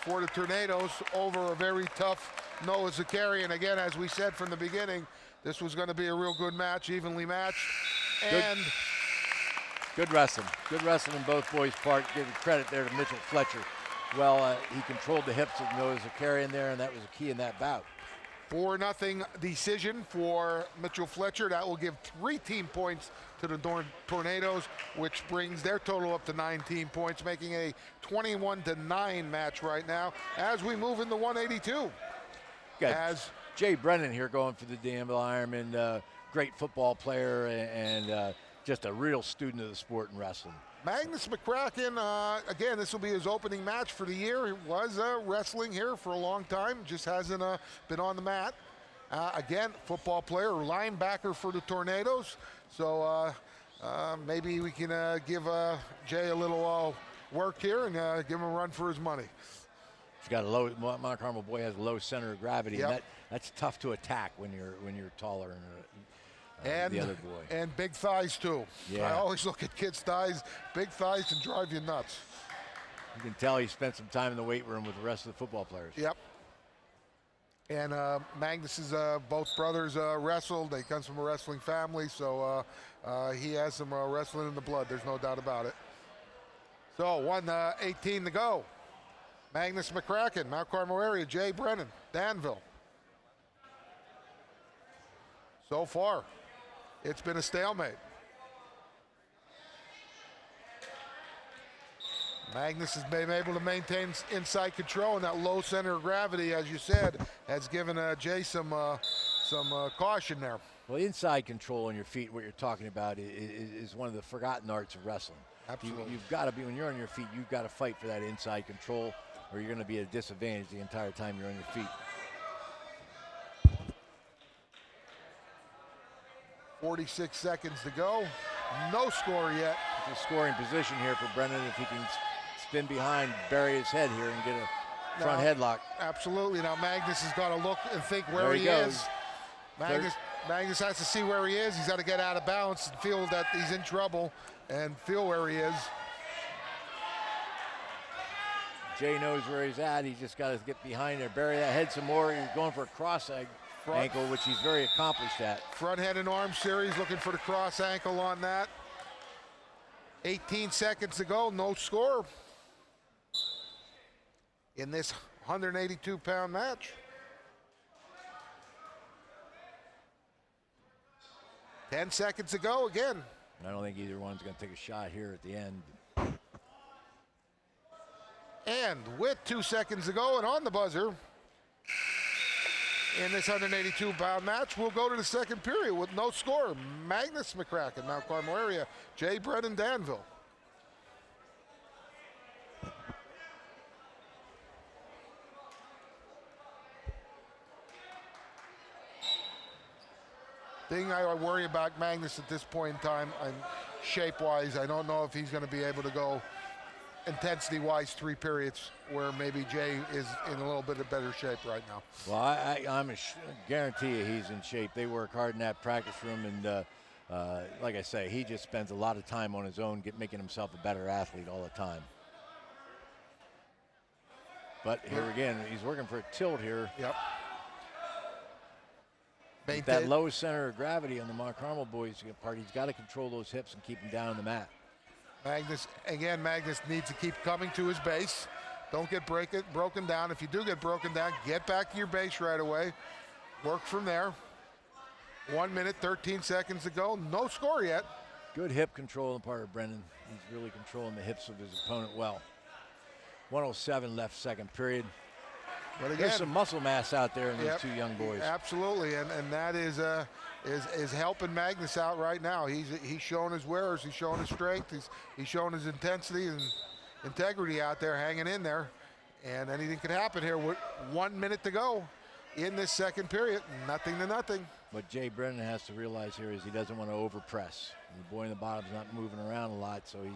for the Tornadoes over a very tough Noah Zakarian. Again, as we said from the beginning, this was going to be a real good match, evenly matched. And good wrestling. Good wrestling in both boys' part. Give credit there to Mitchell Fletcher. Well, he controlled the hips of Noah Zakarian there, and that was a key in that bout. 4-0 decision for Mitchell Fletcher. That will give 3 team points to the Tornadoes, which brings their total up to 19 points, making a 21-9 match right now as we move into 182. As Jay Brennan here going for the Danville Ironman, great football player and just a real student of the sport and wrestling. Magnus McCracken, again, this will be his opening match for the year. He was wrestling here for a long time, just hasn't been on the mat. Again, football player, linebacker for the Tornadoes. So maybe we can give Jay a little work here and give him a run for his money. He's got a low, Mount Carmel boy has a low center of gravity, yep. and that's tough to attack when you're taller and the other boy. And big thighs too. Yeah. I always look at kids' thighs. Big thighs can drive you nuts. You can tell he spent some time in the weight room with the rest of the football players. Yep. And Magnus's both brothers wrestled. They come from a wrestling family, so he has some wrestling in the blood. There's no doubt about it. So 1:18 to go. Magnus McCracken, Mount Carmel area. Jay Brennan, Danville. So far, it's been a stalemate. Magnus has been able to maintain inside control, and that low center of gravity, as you said, has given Jay some caution there. Well, inside control on your feet, what you're talking about, is one of the forgotten arts of wrestling. Absolutely. You've got to be, when you're on your feet, you've got to fight for that inside control, or you're going to be at a disadvantage the entire time you're on your feet. 46 seconds to go. No score yet. It's a scoring position here for Brennan if he can spin behind, bury his head here and get a front headlock. Absolutely. Now Magnus has got to look and think where he goes. is. Magnus has to see where he is. He's got to get out of balance and feel that he's in trouble and feel where he is. Jay knows where he's at. He's just got to get behind there, bury that head some more. He's going for a cross ankle, which he's very accomplished at. Front head and arm series, looking for the cross ankle on that. 18 seconds to go, no score in this 182-pound match. 10 seconds to go again. I don't think either one's going to take a shot here at the end. And with 2 seconds to go and on the buzzer, in this 182-pound match, we'll go to the second period with no score. Magnus McCracken, Mount Carmel area. Jay Brennan, Danville. Thing I worry about Magnus at this point in time, shape-wise, I don't know if he's going to be able to go intensity-wise 3 periods where maybe Jay is in a little bit of better shape right now. Well, I guarantee you he's in shape. They work hard in that practice room, and like I say, he just spends a lot of time on his own making himself a better athlete all the time. But here again, he's working for a tilt here. Yep. With that low center of gravity on the Mount Carmel boys part, he's got to control those hips and keep them down on the mat. Magnus needs to keep coming to his base. Don't get broken down. If you do get broken down, get back to your base right away. Work from there. 1 minute, 13 seconds to go. No score yet. Good hip control on the part of Brennan. He's really controlling the hips of his opponent well. 1:07 left second period. But again, there's some muscle mass out there in these two young boys. Absolutely, and that is helping Magnus out right now. He's showing his wares, he's showing his strength, he's showing his intensity and integrity out there, hanging in there. And anything could happen here with 1 minute to go in this second period. Nothing to nothing. What Jay Brennan has to realize here is he doesn't want to overpress. The boy in the bottom's not moving around a lot, so he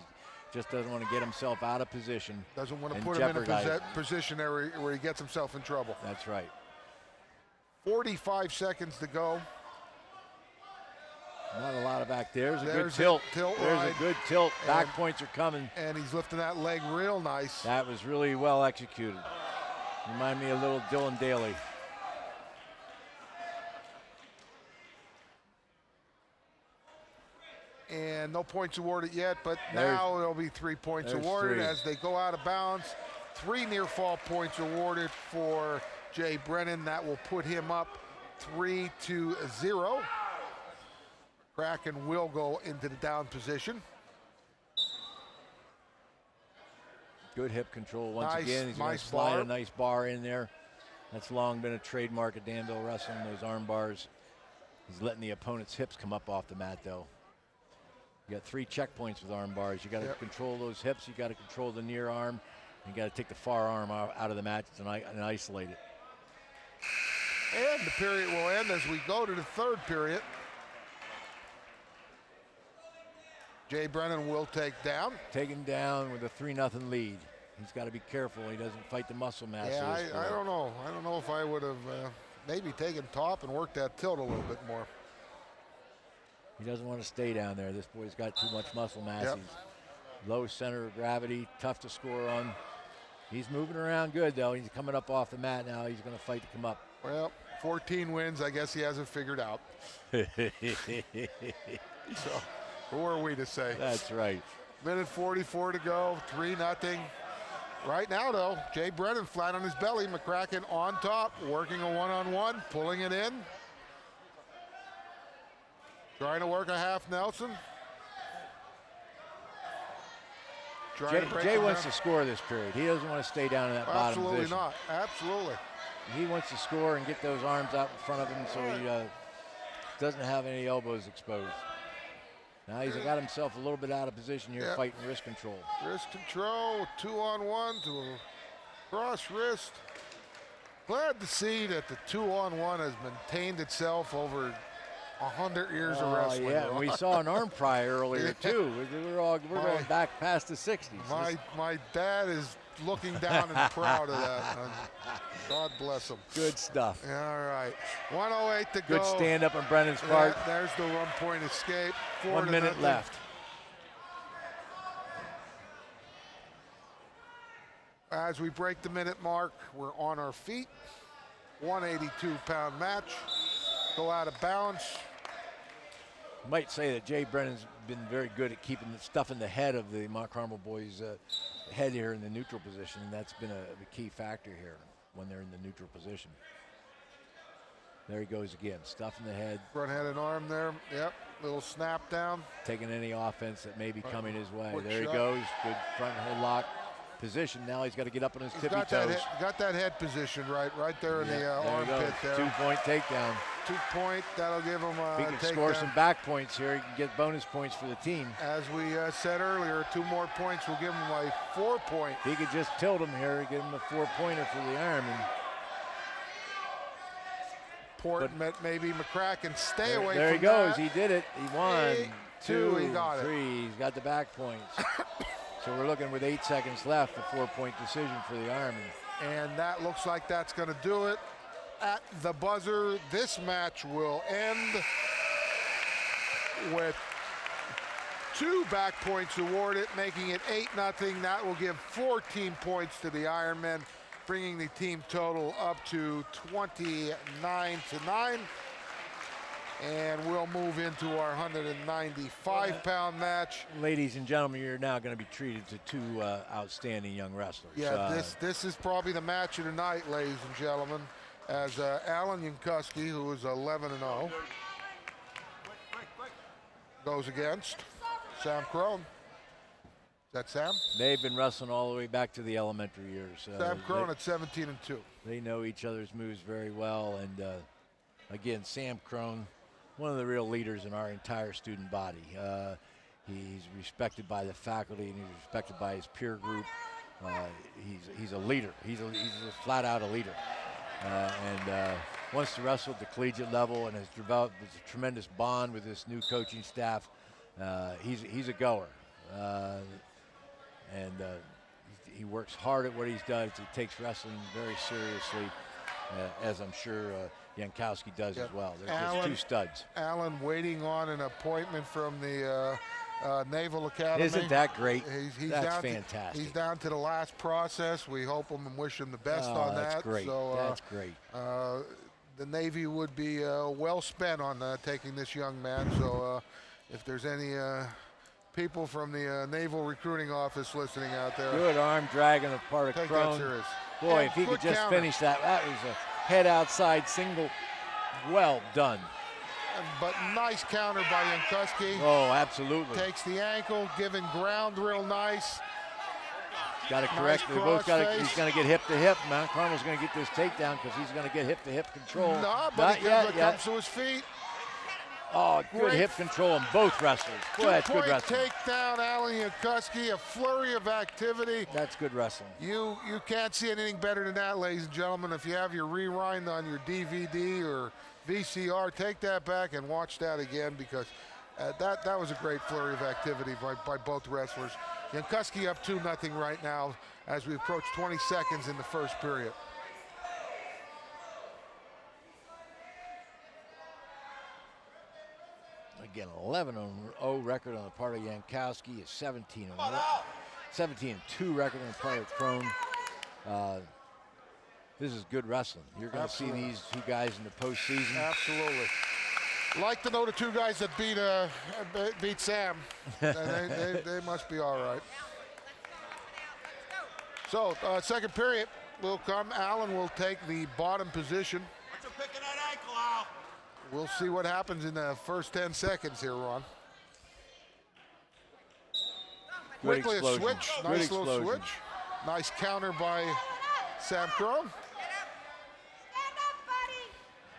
just doesn't want to get himself out of position. Doesn't want to put him in a position there where he gets himself in trouble. That's right. 45 seconds to go. Not a lot of back. There's a good tilt. There's a good tilt. Back points are coming. And he's lifting that leg real nice. That was really well executed. Remind me a little Dylan Daly. And no points awarded yet, but now there'll be 3 points awarded as they go out of bounds. 3 near fall points awarded for Jay Brennan. That will put him up 3-0. Kraken will go into the down position. Good hip control once again. He's going to slide a nice bar in there. That's long been a trademark of Danville wrestling, those arm bars. He's letting the opponent's hips come up off the mat, though. You got 3 checkpoints with arm bars. You got to control those hips. You got to control the near arm. You got to take the far arm out of the mat and isolate it. And the period will end as we go to the third period. Jay Brennan will take down. Taken down with a 3-0 lead. He's got to be careful he doesn't fight the muscle mass. Yeah, I don't know. I don't know if I would have maybe taken top and worked that tilt a little bit more. He doesn't want to stay down there. This boy's got too much muscle mass. He's low center of gravity, tough to score on. He's moving around good, though. He's coming up off the mat now. He's going to fight to come up. Well, 14 wins. I guess he hasn't figured out. So, who are we to say? That's right. Minute 44 to go, 3-0. Right now, though, Jay Brennan flat on his belly. McCracken on top, working a one-on-one, pulling it in. Trying to work a half Nelson. Jay wants to score this period. He doesn't want to stay down in that bottom position. Absolutely not. Absolutely. He wants to score and get those arms out in front of him so he doesn't have any elbows exposed. Now he's got himself a little bit out of position here, fighting wrist control. Wrist control, 2-on-1 to a cross wrist. Glad to see that the 2-on-1 has maintained itself over 100 years of wrestling. Yeah, and we saw an arm pry earlier too. We're going back past the 60s. My dad is looking down and proud of that. God bless him. Good stuff. Yeah, all right. 1:08 to go. Good stand up on Brennan's part. There's the 1-point escape. 1 minute left. As we break the minute mark, we're on our feet. 182-pound match. Go out of bounds. Might say that Jay Brennan's been very good at keeping the stuff in the head of the Mount Carmel boys' head here in the neutral position, and that's been a key factor here when they're in the neutral position. There he goes again, stuff in the head. Front head and arm there, yep, little snap down. Taking any offense that may be coming his way. There he goes, good front headlock position. Now he's got to get up on his tippy toes. Got that head position right there in the armpit there. 2-point takedown. 2-point, that'll give him a If he can score some back points here, he can get bonus points for the team. As we said earlier, 2 more points will give him a 4-point. If he could just tilt him here, give him a 4-pointer for the Ironman. Important, maybe McCracken stay away from that. There he goes, he did it. He won. 2, he got 3, it. he's got the back points. So we're looking with 8 seconds left, a 4-point decision for the Ironman. And that looks like that's going to do it. At the buzzer, this match will end with 2 back points awarded, making it 8-0. That will give 14 points to the Ironmen, bringing the team total up to 29-9. And we'll move into our 195-pound match. Ladies and gentlemen, you're now going to be treated to 2 outstanding young wrestlers. Yeah, this is probably the match of the night, ladies and gentlemen, as Alan Yankuski, who is 11-0, goes against Sam Crone. Is that Sam? They've been wrestling all the way back to the elementary years. Sam Crone at 17-2. They know each other's moves very well, and again, Sam Crone, one of the real leaders in our entire student body. He's respected by the faculty, and he's respected by his peer group. He's a leader. He's a flat out a leader, and wants to wrestle at the collegiate level, and has developed a tremendous bond with this new coaching staff. He's a goer, and he works hard at what he's done. He takes wrestling very seriously, as I'm sure Yankowski does as well. They're just 2 studs. Alan waiting on an appointment from the Naval Academy. Isn't that great? That's fantastic. He's down to the last process. We hope him and wish him the best on that. That's great. So, that's great. The Navy would be well spent on taking this young man. So if there's any people from the Naval Recruiting Office listening out there. Good arm drag on the part of Take Crone. that serious. Boy, And if he could just counter. finish that. That was a head outside single. Well done. But nice counter by Yankuski. Oh, absolutely. Takes the ankle, giving ground real nice. Got to correct. They both got to. He's going to get hip to hip. Mount Carmel's going to get this takedown because he's going to get hip to hip control. No, but Not he yet. comes to his feet. Oh, good Great. hip control on both wrestlers. Boy, that's good 2-point wrestling. takedown, Alan Yankuski, a flurry of activity. That's good wrestling. You can't see anything better than that, ladies and gentlemen. If you have your rewind on your DVD or VCR, take that back and watch that again, because that was a great flurry of activity by both wrestlers. Yankuski up 2-0 right now as we approach 20 seconds in the first period. Again, 11-0 record on the part of Yankowski, a 17-2 record on the part of Crone. This is good wrestling. You're going to see these 2 guys in the postseason. Absolutely. Like to know the 2 guys that beat Sam. they must be all right. So, second period will come. Allen will take the bottom position. We'll see what happens in the first 10 seconds here, Ron. Quickly a switch. Nice little switch. Nice counter by Sam Crone.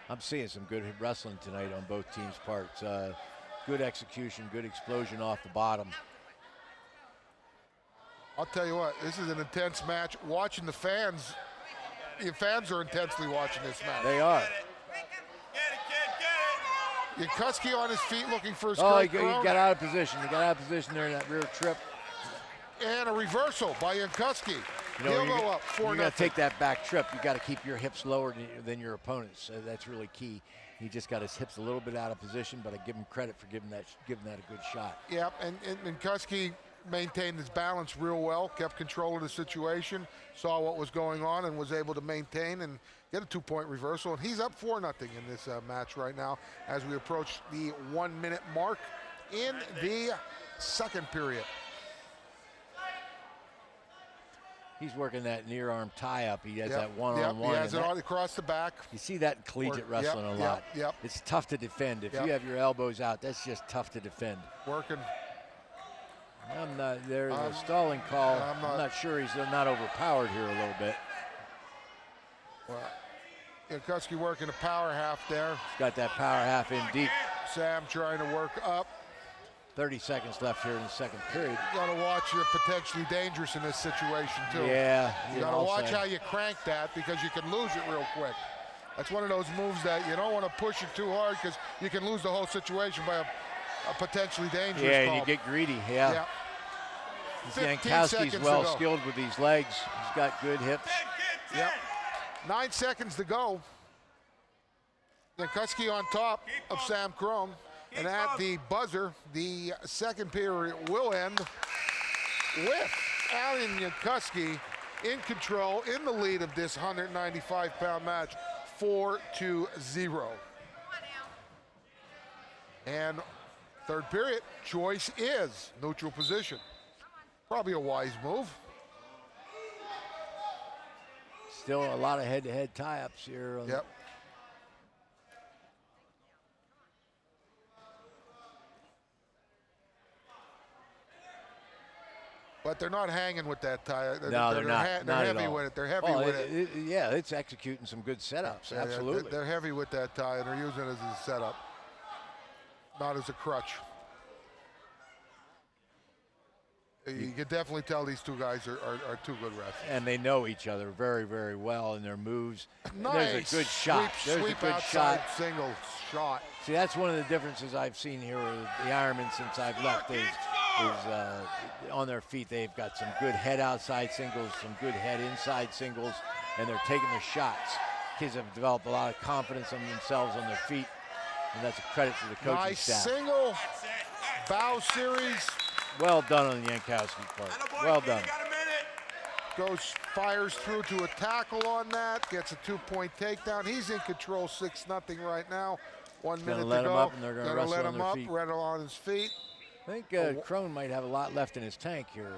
I'm seeing some good wrestling tonight on both teams' parts. Good execution, good explosion off the bottom. I'll tell you what, this is an intense match. Watching the fans are intensely watching this match. They are. Yankuski on his feet looking for his Oh, he Crone. got out of position. He got out of position there in that rear trip. And a reversal by Yankuski. He'll go up 4-0. You got to take that back trip. You got to keep your hips lower than your opponents. So that's really key. He just got his hips a little bit out of position, but I give him credit for giving that a good shot. Yep, and Yankuski maintained his balance real well, kept control of the situation, saw what was going on, and was able to maintain and get a 2-point reversal. And he's up 4-0 in this match right now as we approach the 1-minute mark in the second period. He's working that near arm tie up. He has that one-on-one. He has it all across the back. You see that in collegiate wrestling a lot. Yep. It's tough to defend. If you have your elbows out, that's just tough to defend. Working. There's a stalling call. I'm not sure he's not overpowered here a little bit. Well, Yankuski working a power half there. He's got that power half in deep. Sam trying to work up. 30 seconds left here in the second period. You got to watch, you're potentially dangerous in this situation too. Yeah. You got to watch how you crank that, because you can lose it real quick. That's one of those moves that you don't want to push it too hard, because you can lose the whole situation by a potentially dangerous call. And you get greedy, yeah. 15 Yankowski's seconds well to go. skilled with these legs. He's got good hips. Yep. 9 seconds to go. Yankowski on top of Sam Crone. And at the buzzer, the second period will end with Alan Yankowski in control, in the lead of this 195-pound match, 4-0. And third period, choice is neutral position. Probably a wise move. Still a lot of head-to-head tie-ups here. Yep. But they're not hanging with that tie. No, they're not. They're Not heavy at all. with it. They're heavy with it. Yeah, it's executing some good setups. Yeah, Absolutely. They're heavy with that tie, and they're using it as a setup, not as a crutch. You can definitely tell these two guys are two good wrestlers. And they know each other very, very well in their moves. Nice. There's a good shot. Sweep outside single shot. See, that's one of the differences I've seen here with the Ironmen since I've left is on their feet. They've got some good head outside singles, some good head inside singles, and they're taking the shots. Kids have developed a lot of confidence in themselves on their feet, and that's a credit to the coaching Nice staff. single, bow series. Well done on the Yankowski part. Well done. Goes, fires through to a tackle on that, gets a 2-point takedown. He's in control, 6-0 right now. 1 minute to go. Let him up, and they're going to let wrestle him on up, their feet. rattle on his feet. I think Crone might have a lot left in his tank here.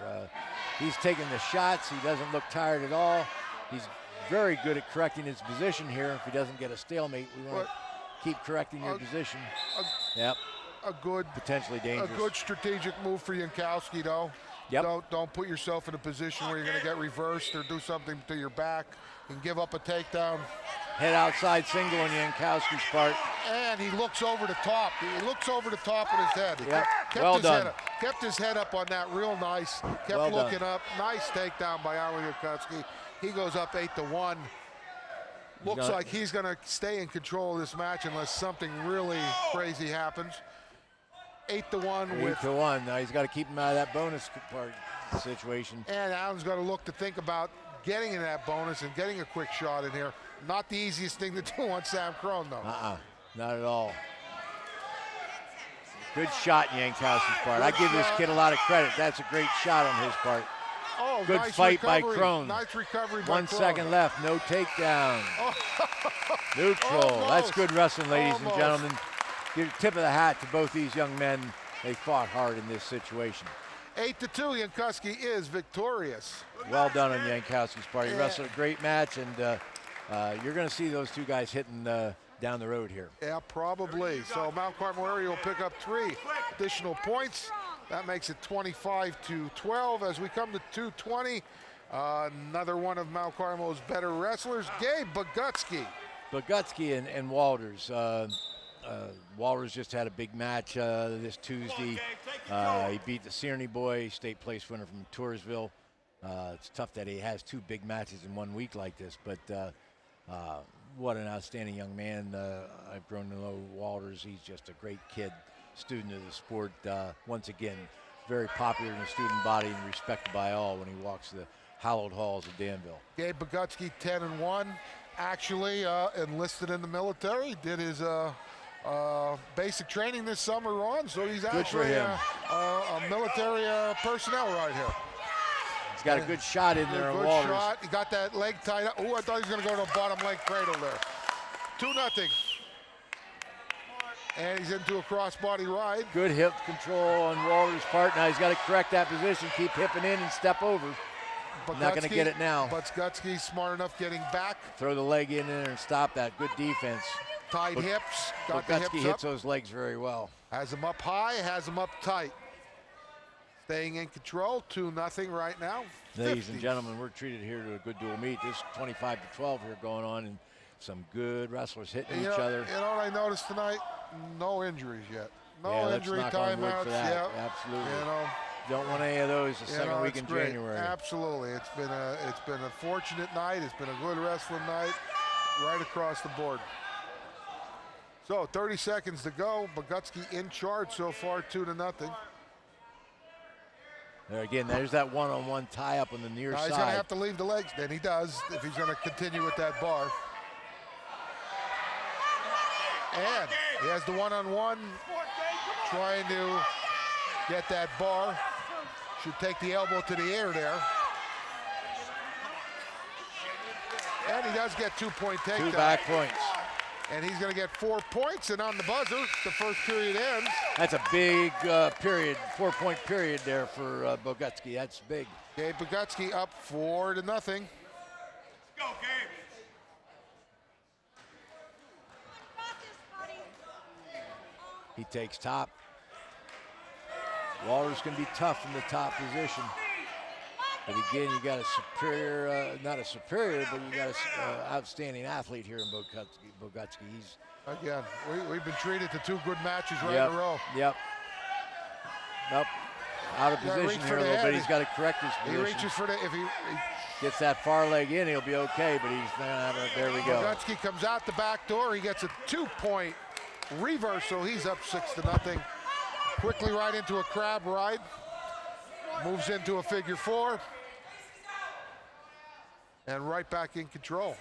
He's taking the shots. He doesn't look tired at all. He's very good at correcting his position here. If he doesn't get a stalemate, we want to keep correcting your position. Yep. A good, potentially dangerous. A good strategic move for Yankowski, though. Yep. Don't put yourself in a position where you're going to get reversed or do something to your back and give up a takedown. Head outside single on Yankowski's part. And he looks over the top. He looks over the top with his head. Yep. Well done. Kept his head up on that real nice. Kept looking up. Nice takedown by Alan Yankowski. He goes up 8-1. Looks like he's going to stay in control of this match unless something really crazy happens. 8-1 with 8-1. Now he's got to keep him out of that bonus part situation. And Alan's got to look to think about getting in that bonus and getting a quick shot in here. Not the easiest thing to do on Sam Crone, though. Not at all. Good shot in Yankowski's part. I give this kid a lot of credit. That's a great shot on his part. Oh, good nice fight recovery. by Crone. Nice recovery by 1 second left. No takedown. Neutral. Almost. That's good wrestling, ladies and Almost. gentlemen. Give a tip of the hat to both these young men. They fought hard in this situation. 8-2, Yankowski is victorious. Well done on Yankowski's part. He wrestled a great match, and you're going to see those two guys hitting down the road here. Yeah, probably. So Mount Carmel area will pick up 3 additional points. That makes it 25-12. As we come to 2:20, another one of Mount Carmel's better wrestlers, Gabe Bogutsky. Bogutsky and Walters. Walters just had a big match this Tuesday. He beat the Searney boy, state place winner from Toursville. It's tough that he has 2 big matches in 1 week like this, but what an outstanding young man. I've grown to know Walters. He's just a great kid, student of the sport. Once again, very popular in the student body and respected by all when he walks the hallowed halls of Danville. Gabe Bogutsky, 10-1. Actually enlisted in the military, did his basic training this summer on, so he's actually a military personnel right here. He's got a good shot in there on Walters. Shot. He got that leg tied up. Oh, I thought he was going to go to a bottom leg cradle there. 2-0. And he's into a crossbody ride. Good hip control on Walters' part. Now he's got to correct that position, keep hipping in and step over. Not going to get it now. Bogutsky smart enough getting back. Throw the leg in there and stop that. Good defense. Tight hips. Got the hips Bogutsky hits those legs very well. Has him up high, has him up tight. Staying in control, 2-0 right now. Ladies and gentlemen, we're treated here to a good dual meet. This 25-12 here going on, and some good wrestlers hitting each other. You know what I noticed tonight? No injuries yet. No let's injury knock on wood timeouts. for that. Yeah, Absolutely. You know, don't want any of those the second week in great. January. Absolutely. It's been a fortunate night. It's been a good wrestling night right across the board. So 30 seconds to go. Bogutsky in charge so far, 2-0. There again, there's that one-on-one tie-up on the near side. He's going to have to leave the legs. Then he does if he's going to continue with that bar. And he has the one-on-one, trying to get that bar. Should take the elbow to the air there. And he does get 2-point takedown. 2 back points. And he's going to get 4 points, and on the buzzer, the first period ends. That's a big period, 4-point period there for Bogutsky. That's big. Gabe Bogutsky up 4-0. Go, Gabe. He takes top. Waller's going to be tough in the top position. But again, you got a superior, not a superior, but you got an outstanding athlete here in Bogutsky. He's again, we've been treated to 2 good matches right in a row. Yep. Nope. Out of position here a little bit. He's got to correct his position. He reaches for the, if he gets that far leg in, he'll be okay, but he's not having it. There we go. Bogutsky comes out the back door. He gets a 2-point reversal. He's up 6-0. Quickly right into a crab ride. Moves into a figure 4. And right back in control.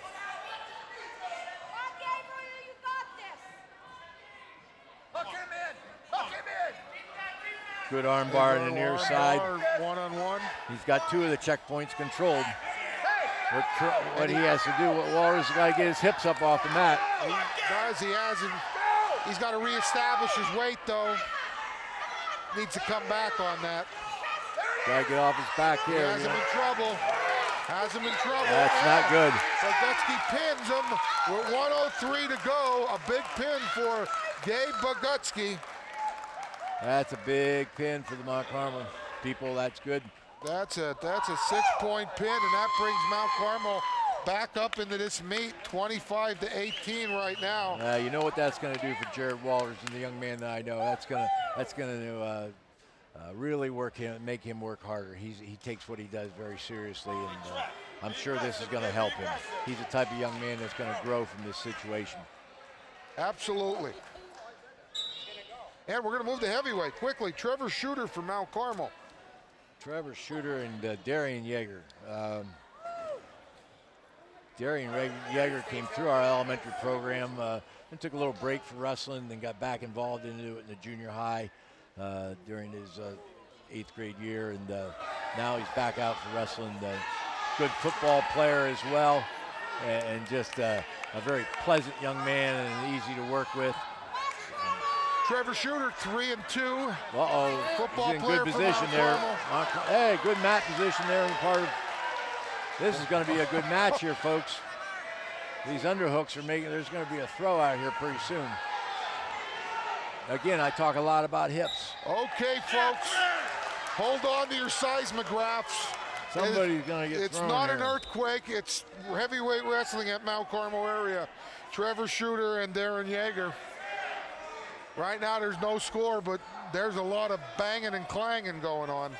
Good arm bar on the near side. One-on-one. He's got 2 of the checkpoints controlled. What he has to do, Waller's got to get his hips up off the mat. He does. He hasn't. He's got to reestablish his weight, though. Needs to come back on that. Got to get off his back here. He has him in trouble. Has him in trouble. That's not good. Bogutsky pins him with 1:03 to go. A big pin for Gabe Bogutsky. That's a big pin for the Mount Carmel people. That's good. That's a 6-point pin, and that brings Mount Carmel back up into this meet, 25-18 right now. You know what that's going to do for Jared Walters and the young man that I know. That's going to really make him work harder. He takes what he does very seriously, and I'm sure this is going to help him. He's the type of young man that's going to grow from this situation. Absolutely. And we're going to move to heavyweight quickly. Trevor Shooter from Mount Carmel. Trevor Shooter and Darian Yeager. Darian Yeager came through our elementary program and took a little break from wrestling, then got back involved into it in the junior high during his 8th grade year, and now he's back out for wrestling. Good football player as well, and just a very pleasant young man and easy to work with. Trevor Shooter, 3-2. Football he's in good position there. Hey, good mat position there. This is going to be a good match here, folks. These underhooks are making. There's going to be a throw out here pretty soon. Again, I talk a lot about hips. Okay, folks, hold on to your seismographs. Somebody's going to get It's thrown not here. an earthquake. It's heavyweight wrestling at Mount Carmel area. Trevor Shooter and Darren Yeager. Right now, there's no score, but there's a lot of banging and clanging going on.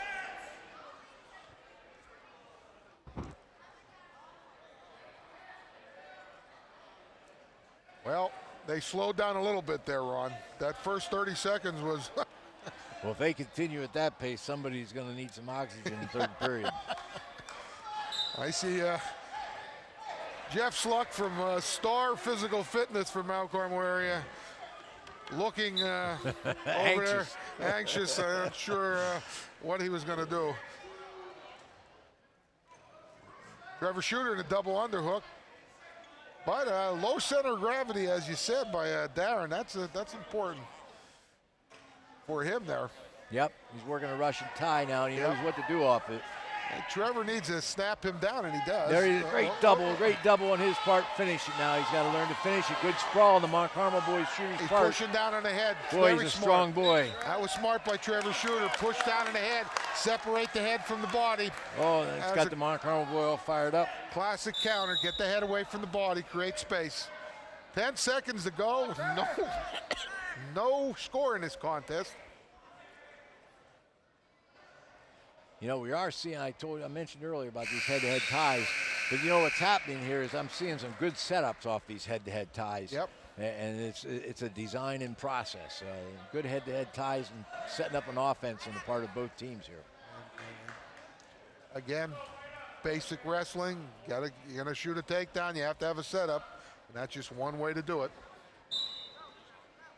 Well, they slowed down a little bit there, Ron. That first 30 seconds was... Well, if they continue at that pace, somebody's going to need some oxygen in the 3rd period. I see Jeff Sluck from Star Physical Fitness from Mount Carmel area looking over there, anxious. I'm not sure what he was going to do. Trevor Shooter in a double underhook. But low center of gravity, as you said, by Darren. That's important for him there. Yep, he's working a Russian tie now, and he knows what to do off it. And Trevor needs to snap him down, and he does. There he is, great double on his part. Finish it now. He's got to learn to finish it. Good sprawl on the Mount Carmel boys shooting He's part. pushing down on the head. Boy, Very he's a smart. strong boy. That was smart by Trevor Shooter. Push down on the head, separate the head from the body. Oh, it's got the Mount Carmel boy all fired up. Classic counter. Get the head away from the body, create space. 10 seconds to go. No score in this contest. You know, we are seeing, I mentioned earlier about these head-to-head ties, but you know what's happening here is I'm seeing some good setups off these head-to-head ties. Yep. And it's a design in process. Good head-to-head ties and setting up an offense on the part of both teams here. again, basic wrestling. You're gonna shoot a takedown. You have to have a setup, and that's just one way to do it.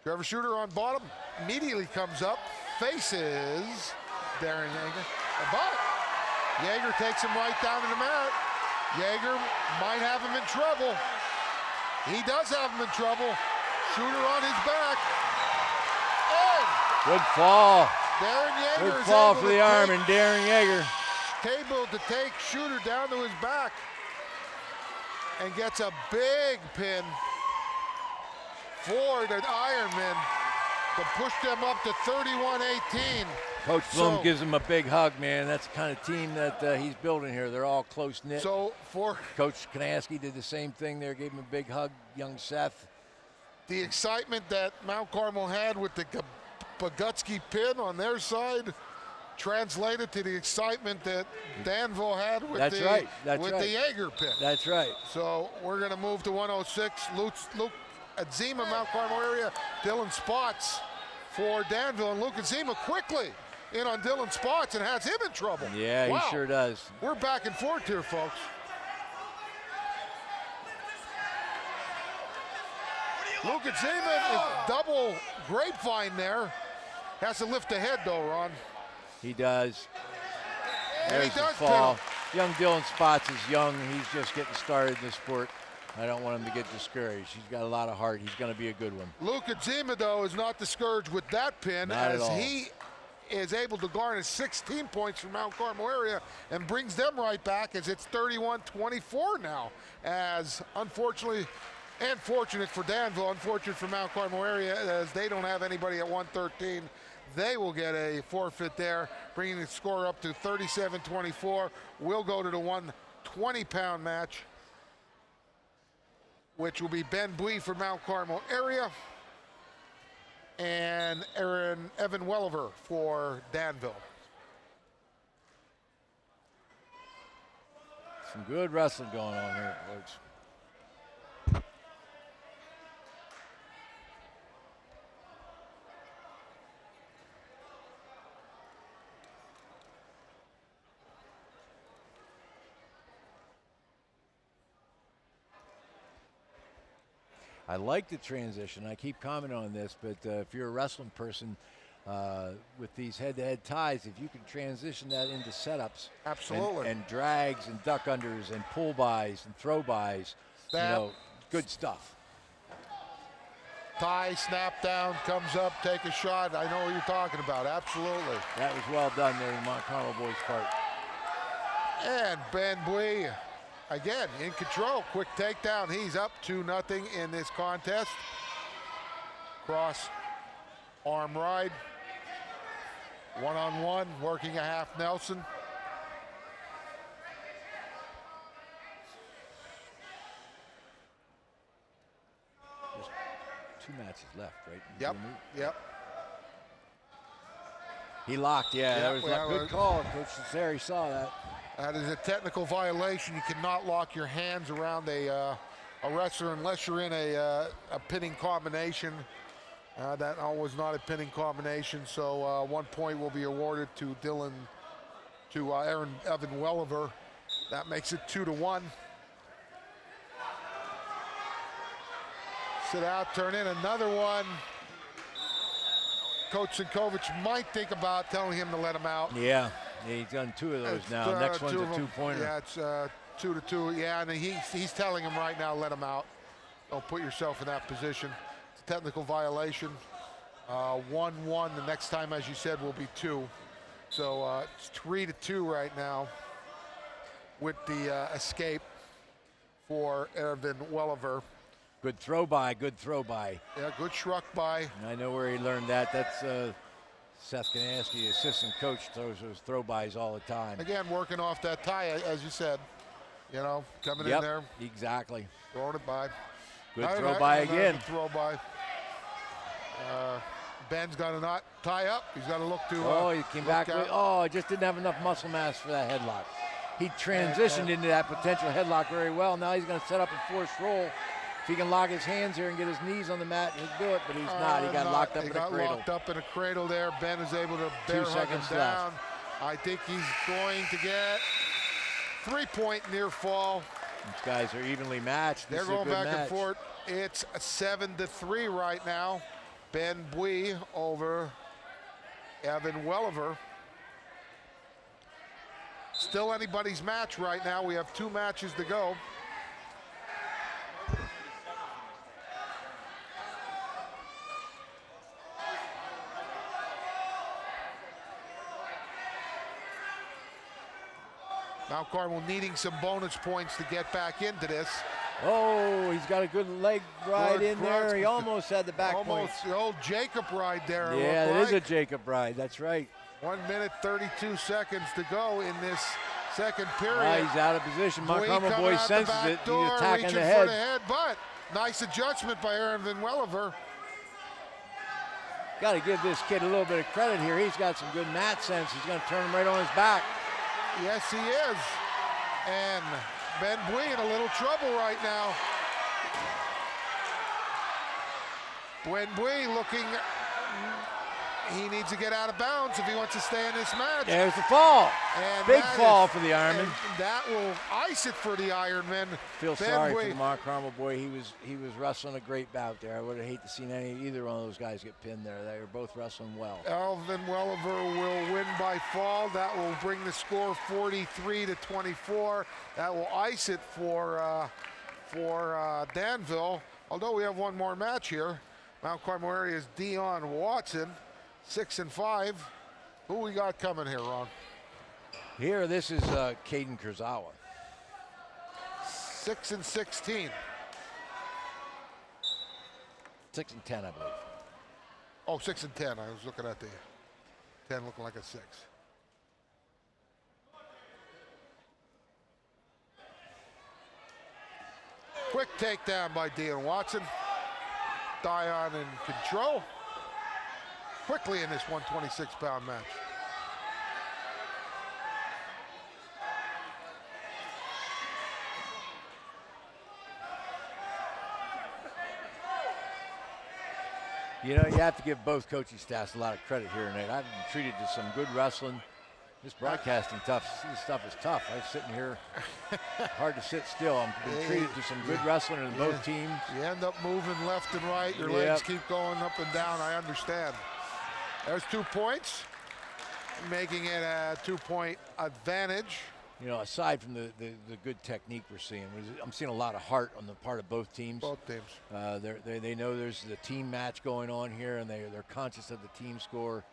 Trevor Shooter on bottom immediately comes up, faces Darren Yeager, but Yeager takes him right down to the mat. Yeager might have him in trouble. He does have him in trouble. Shooter on his back. And good fall. Darren Yeager Good is fall able for to the arm, and Darren Yeager. Able to take Shooter down to his back and gets a big pin for the Ironman to push them up to 31-18. Coach Bloom gives him a big hug, man. That's the kind of team that he's building here. They're all close-knit. So for Coach Kanaski did the same thing there, gave him a big hug, young Seth. the excitement that Mount Carmel had with the Bogutsky pin on their side translated to the excitement that Danville had with the Yeager pin. That's right. So we're going to move to 106. Luke Adzima, Mount Carmel area. Dylan Spots for Danville, and Luke Adzima quickly in on Dylan Spots and has him in trouble. Yeah, wow. He sure does. We're back and forth here, folks. Luke Adzima is double grapevine there. Has to lift the head though, Ron. He does. And There's he does the fall. Young Dylan Spots is young. He's just getting started in the sport. I don't want him to get discouraged. He's got a lot of heart. He's going to be a good one. Luke Adzima, though, is not discouraged with that pin, Not as at all. he is able to garner 16 points from Mount Carmel area and brings them right back as it's 31-24 now. As unfortunately, and fortunate for Danville, unfortunate for Mount Carmel area, as they don't have anybody at 113. They will get a forfeit there, bringing the score up to 37-24. We'll go to the 120-pound match, which will be Ben Bui for Mount Carmel area and Evan Welliver for Danville. Some good wrestling going on here, folks. I like the transition. I keep commenting on this, but if you're a wrestling person with these head-to-head ties, if you can transition that into setups, absolutely, and drags and duck unders and pull bys and throw bys, you know, good stuff. Tie, snap down, comes up, take a shot. I know what you're talking about. Absolutely. That was well done there in Mount Carmel boys' part. And Ben Bui, again, in control. Quick takedown. He's up 2-0 in this contest. Cross arm ride. One-on-one, working a half Nelson. There's 2 matches left, right? Yep, yep. He locked, yeah. That was a good call. Coach Cesare saw that. That is a technical violation. You cannot lock your hands around a wrestler unless you're in a pinning combination. That was not a pinning combination, so 1 point will be awarded to Evan Welliver. That makes it 2-1. Sit out, turn in another one. Coach Sinkovich might think about telling him to let him out. Yeah, he's done 2 of those now. Next one's a 2-pointer. Yeah, it's 2-2. Yeah, and he's telling him right now, let him out. Don't put yourself in that position. It's a technical violation. 1-1. The next time, as you said, will be 2. So it's 3-2 right now with the escape for Evan Welliver. Good throw by, good throw by. Yeah, good shrug by. I know where he learned that. That's Seth Kanaski, assistant coach, throws those throw bys all the time. Again, working off that tie, as you said. You know, coming in there. Exactly. Throwing it by. Good throw by again. Good throw by. Ben's got to not tie up. He's got to look to. He came back. Just didn't have enough muscle mass for that headlock. He transitioned into that potential headlock very well. Now he's going to set up a forced roll. If he can lock his hands here and get his knees on the mat, he'll do it, but he's not. He got locked up in a cradle. He got locked up in a cradle there. Ben is able to bear hug him down. I think he's going to get 3-point near fall. These guys are evenly matched. They're going back and forth. It's 7-3 right now. Ben Bui over Evan Welliver. Still anybody's match right now. We have 2 matches to go. Mount Carmel needing some bonus points to get back into this. Oh, he's got a good leg ride in there. He almost had the back point. The old Jacob ride there. Yeah, it is a Jacob ride. That's right. 1 minute, 32 seconds to go in this second period. He's out of position. Mount Carmel boy senses it. He's attacking the head. But nice adjustment by Aaron Van Welliver. Got to give this kid a little bit of credit here. He's got some good mat sense. He's going to turn him right on his back. Yes, he is. And Ben Bui in a little trouble right now. Ben Bui looking, he needs to get out of bounds if he wants to stay in this match. There's the fall. And big fall for the Ironman. That will ice it for the Ironman. Feel sorry for the Mount Carmel boy. He was wrestling a great bout there. I would have hated to see either one of those guys get pinned there. They were both wrestling well. Alvin Welliver will win by fall. That will bring the score 43-24. That will ice it for Danville. Although we have one more match here. Mount Carmel area's Dion Watson, 6-5. Who we got coming here, Ron? Here, this is Caden Kurzawa. 6-16. 6-10, I believe. Oh, 6-10. I was looking at the 10 looking like a 6. Quick takedown by Dion Watson. Dion in control. Quickly in this 126-pound match. You know, you have to give both coaching staffs a lot of credit here tonight. I've been treated to some good wrestling. This broadcasting this stuff is tough. I'm sitting here, hard to sit still. I'm being treated to some good wrestling in both teams. You end up moving left and right. Your legs keep going up and down. I understand. There's 2 points, making it a 2-point advantage. You know, aside from the good technique we're seeing, I'm seeing a lot of heart on the part of both teams. Both teams. They know there's the team match going on here, and they're conscious of the team score.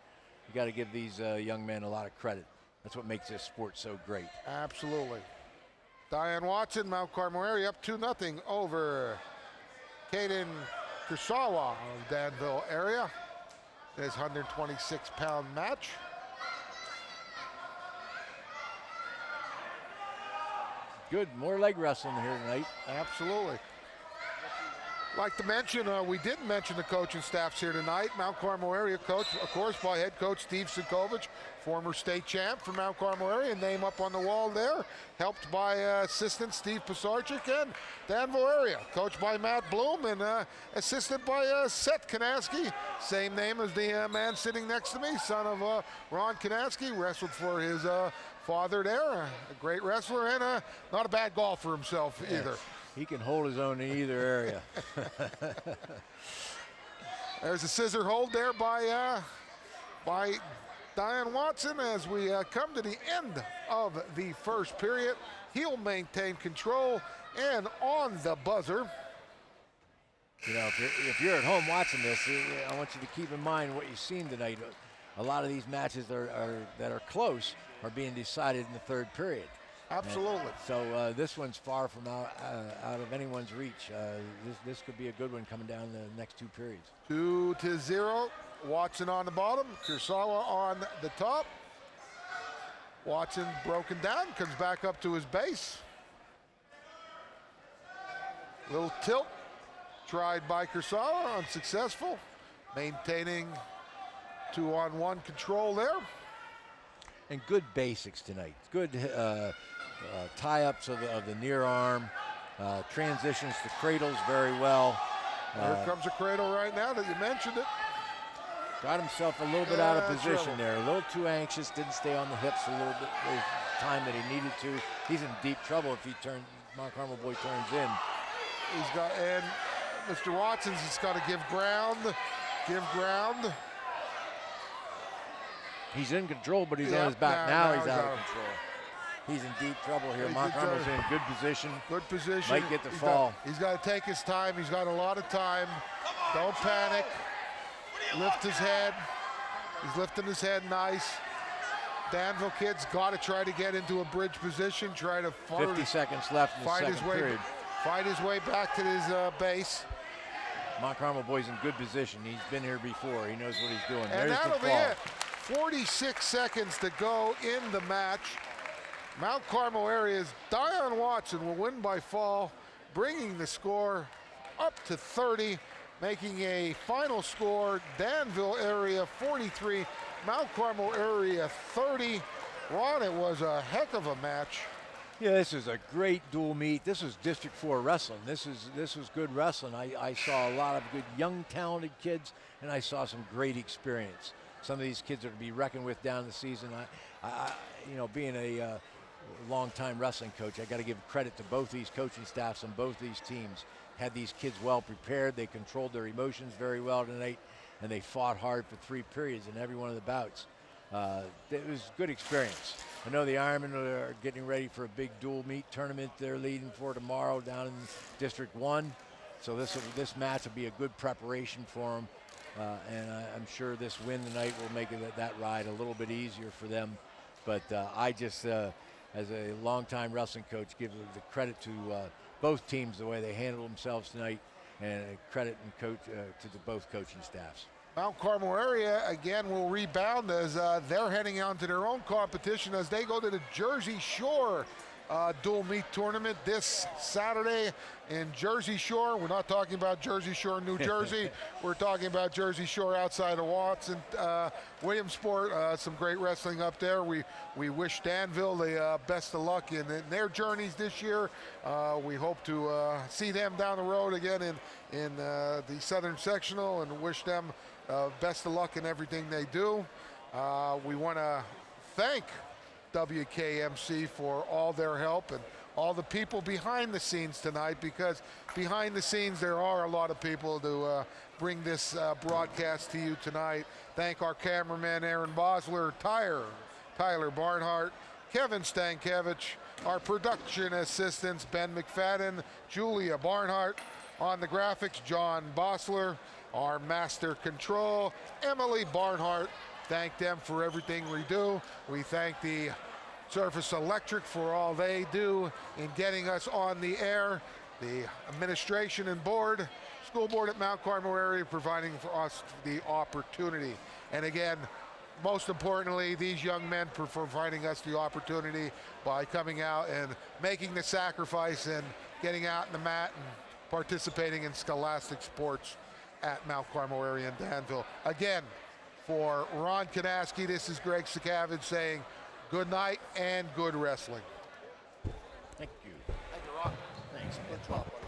You got to give these young men a lot of credit. That's what makes this sport so great. Absolutely. Diane Watson, Mount Carmel area, up 2-0 over Caden Kurzawa of Danville area. This 126-pound match. Good, more leg wrestling here tonight. Absolutely. Like to mention, we didn't mention the coaching staffs here tonight. Mount Carmel area coach, of course, by head coach Steve Sinkovich, former state champ from Mount Carmel area, name up on the wall there. Helped by assistant Steve Pisarczyk, and Danville area, coached by Matt Bloom and assisted by Seth Kanaski, same name as the man sitting next to me, son of Ron Kanaski, wrestled for his father there, a great wrestler and not a bad golfer himself either. He can hold his own in either area. There's a scissor hold there by Diane Watson as we come to the end of the first period. He'll maintain control and on the buzzer. You know, if you're at home watching this, I want you to keep in mind what you've seen tonight. A lot of these matches that are close are being decided in the third period. Absolutely. So this one's far from out of anyone's reach. This could be a good one coming down the next 2 periods. 2-0. Watson on the bottom, Kurzawa on the top. Watson broken down, comes back up to his base. Little tilt tried by Kurzawa, unsuccessful. Maintaining 2-on-1 control there. And good basics tonight. Good tie-ups of the near arm, transitions to cradles very well. Here comes a cradle right now that you mentioned it. Got himself a little bit out of position there. A little too anxious, didn't stay on the hips a little bit time that he needed to. He's in deep trouble if Mount Carmel boy turns in. He's got, and Mr. Watson's has got to give ground. He's in control, but he's on his back. Now he's out of control. He's in deep trouble here. Mount Carmel's in good position. Good position. Might get the fall. He's got to take his time. He's got a lot of time. Don't panic. Lift his head. He's lifting his head nice. Danville kid's got to try to get into a bridge position. Try to 50 seconds left in the second period. Fight his way back to his base. Mount Carmel boy's in good position. He's been here before. He knows what he's doing. And there's that'll the be fall. it. 46 seconds to go in the match. Mount Carmel area's Dion Watson will win by fall, bringing the score up to 30, making a final score Danville area 43, Mount Carmel area 30. Ron, it was a heck of a match. Yeah, this is a great dual meet. This is District 4 wrestling. This was good wrestling. I saw a lot of good young talented kids, and I saw some great experience. Some of these kids are to be reckoned with down the season. You know, being a long-time wrestling coach, I got to give credit to both these coaching staffs and both these teams. Had these kids well prepared. They controlled their emotions very well tonight, and they fought hard for 3 periods in every one of the bouts. It was a good experience. I know the Ironmen are getting ready for a big dual meet tournament they're leading for tomorrow down in District 1. So this match will be a good preparation for them. And I'm sure this win tonight will make that ride a little bit easier for them. But I just, as a longtime wrestling coach, give the credit to both teams the way they handled themselves tonight, and credit and coach to both coaching staffs. Mount Carmel area again will rebound as they're heading on to their own competition as they go to the Jersey Shore dual meet tournament this Saturday in Jersey Shore. We're not talking about Jersey Shore, New Jersey. We're talking about Jersey Shore outside of Watson, Williamsport. Some great wrestling up there. We wish Danville the best of luck in their journeys this year. We hope to see them down the road again in the Southern Sectional, and wish them best of luck in everything they do. We want to thank WKMC for all their help and all the people behind the scenes tonight, because behind the scenes there are a lot of people to bring this broadcast to you tonight. Thank our cameraman Aaron Bosler, Tyler Barnhart, Kevin Stankiewicz, our production assistants Ben McFadden, Julia Barnhart, on the graphics John Bosler, our master control Emily Barnhart. Thank them for everything we do. We thank the Surface Electric for all they do in getting us on the air. The administration and board, school board at Mount Carmel area providing for us the opportunity. And again, most importantly, these young men for providing us the opportunity by coming out and making the sacrifice and getting out in the mat and participating in scholastic sports at Mount Carmel area in Danville. Again, for Ron Kanaski, this is Greg Sakavage saying good night and good wrestling. Thank you. Thank you, Ron. Thanks. Good job, buddy.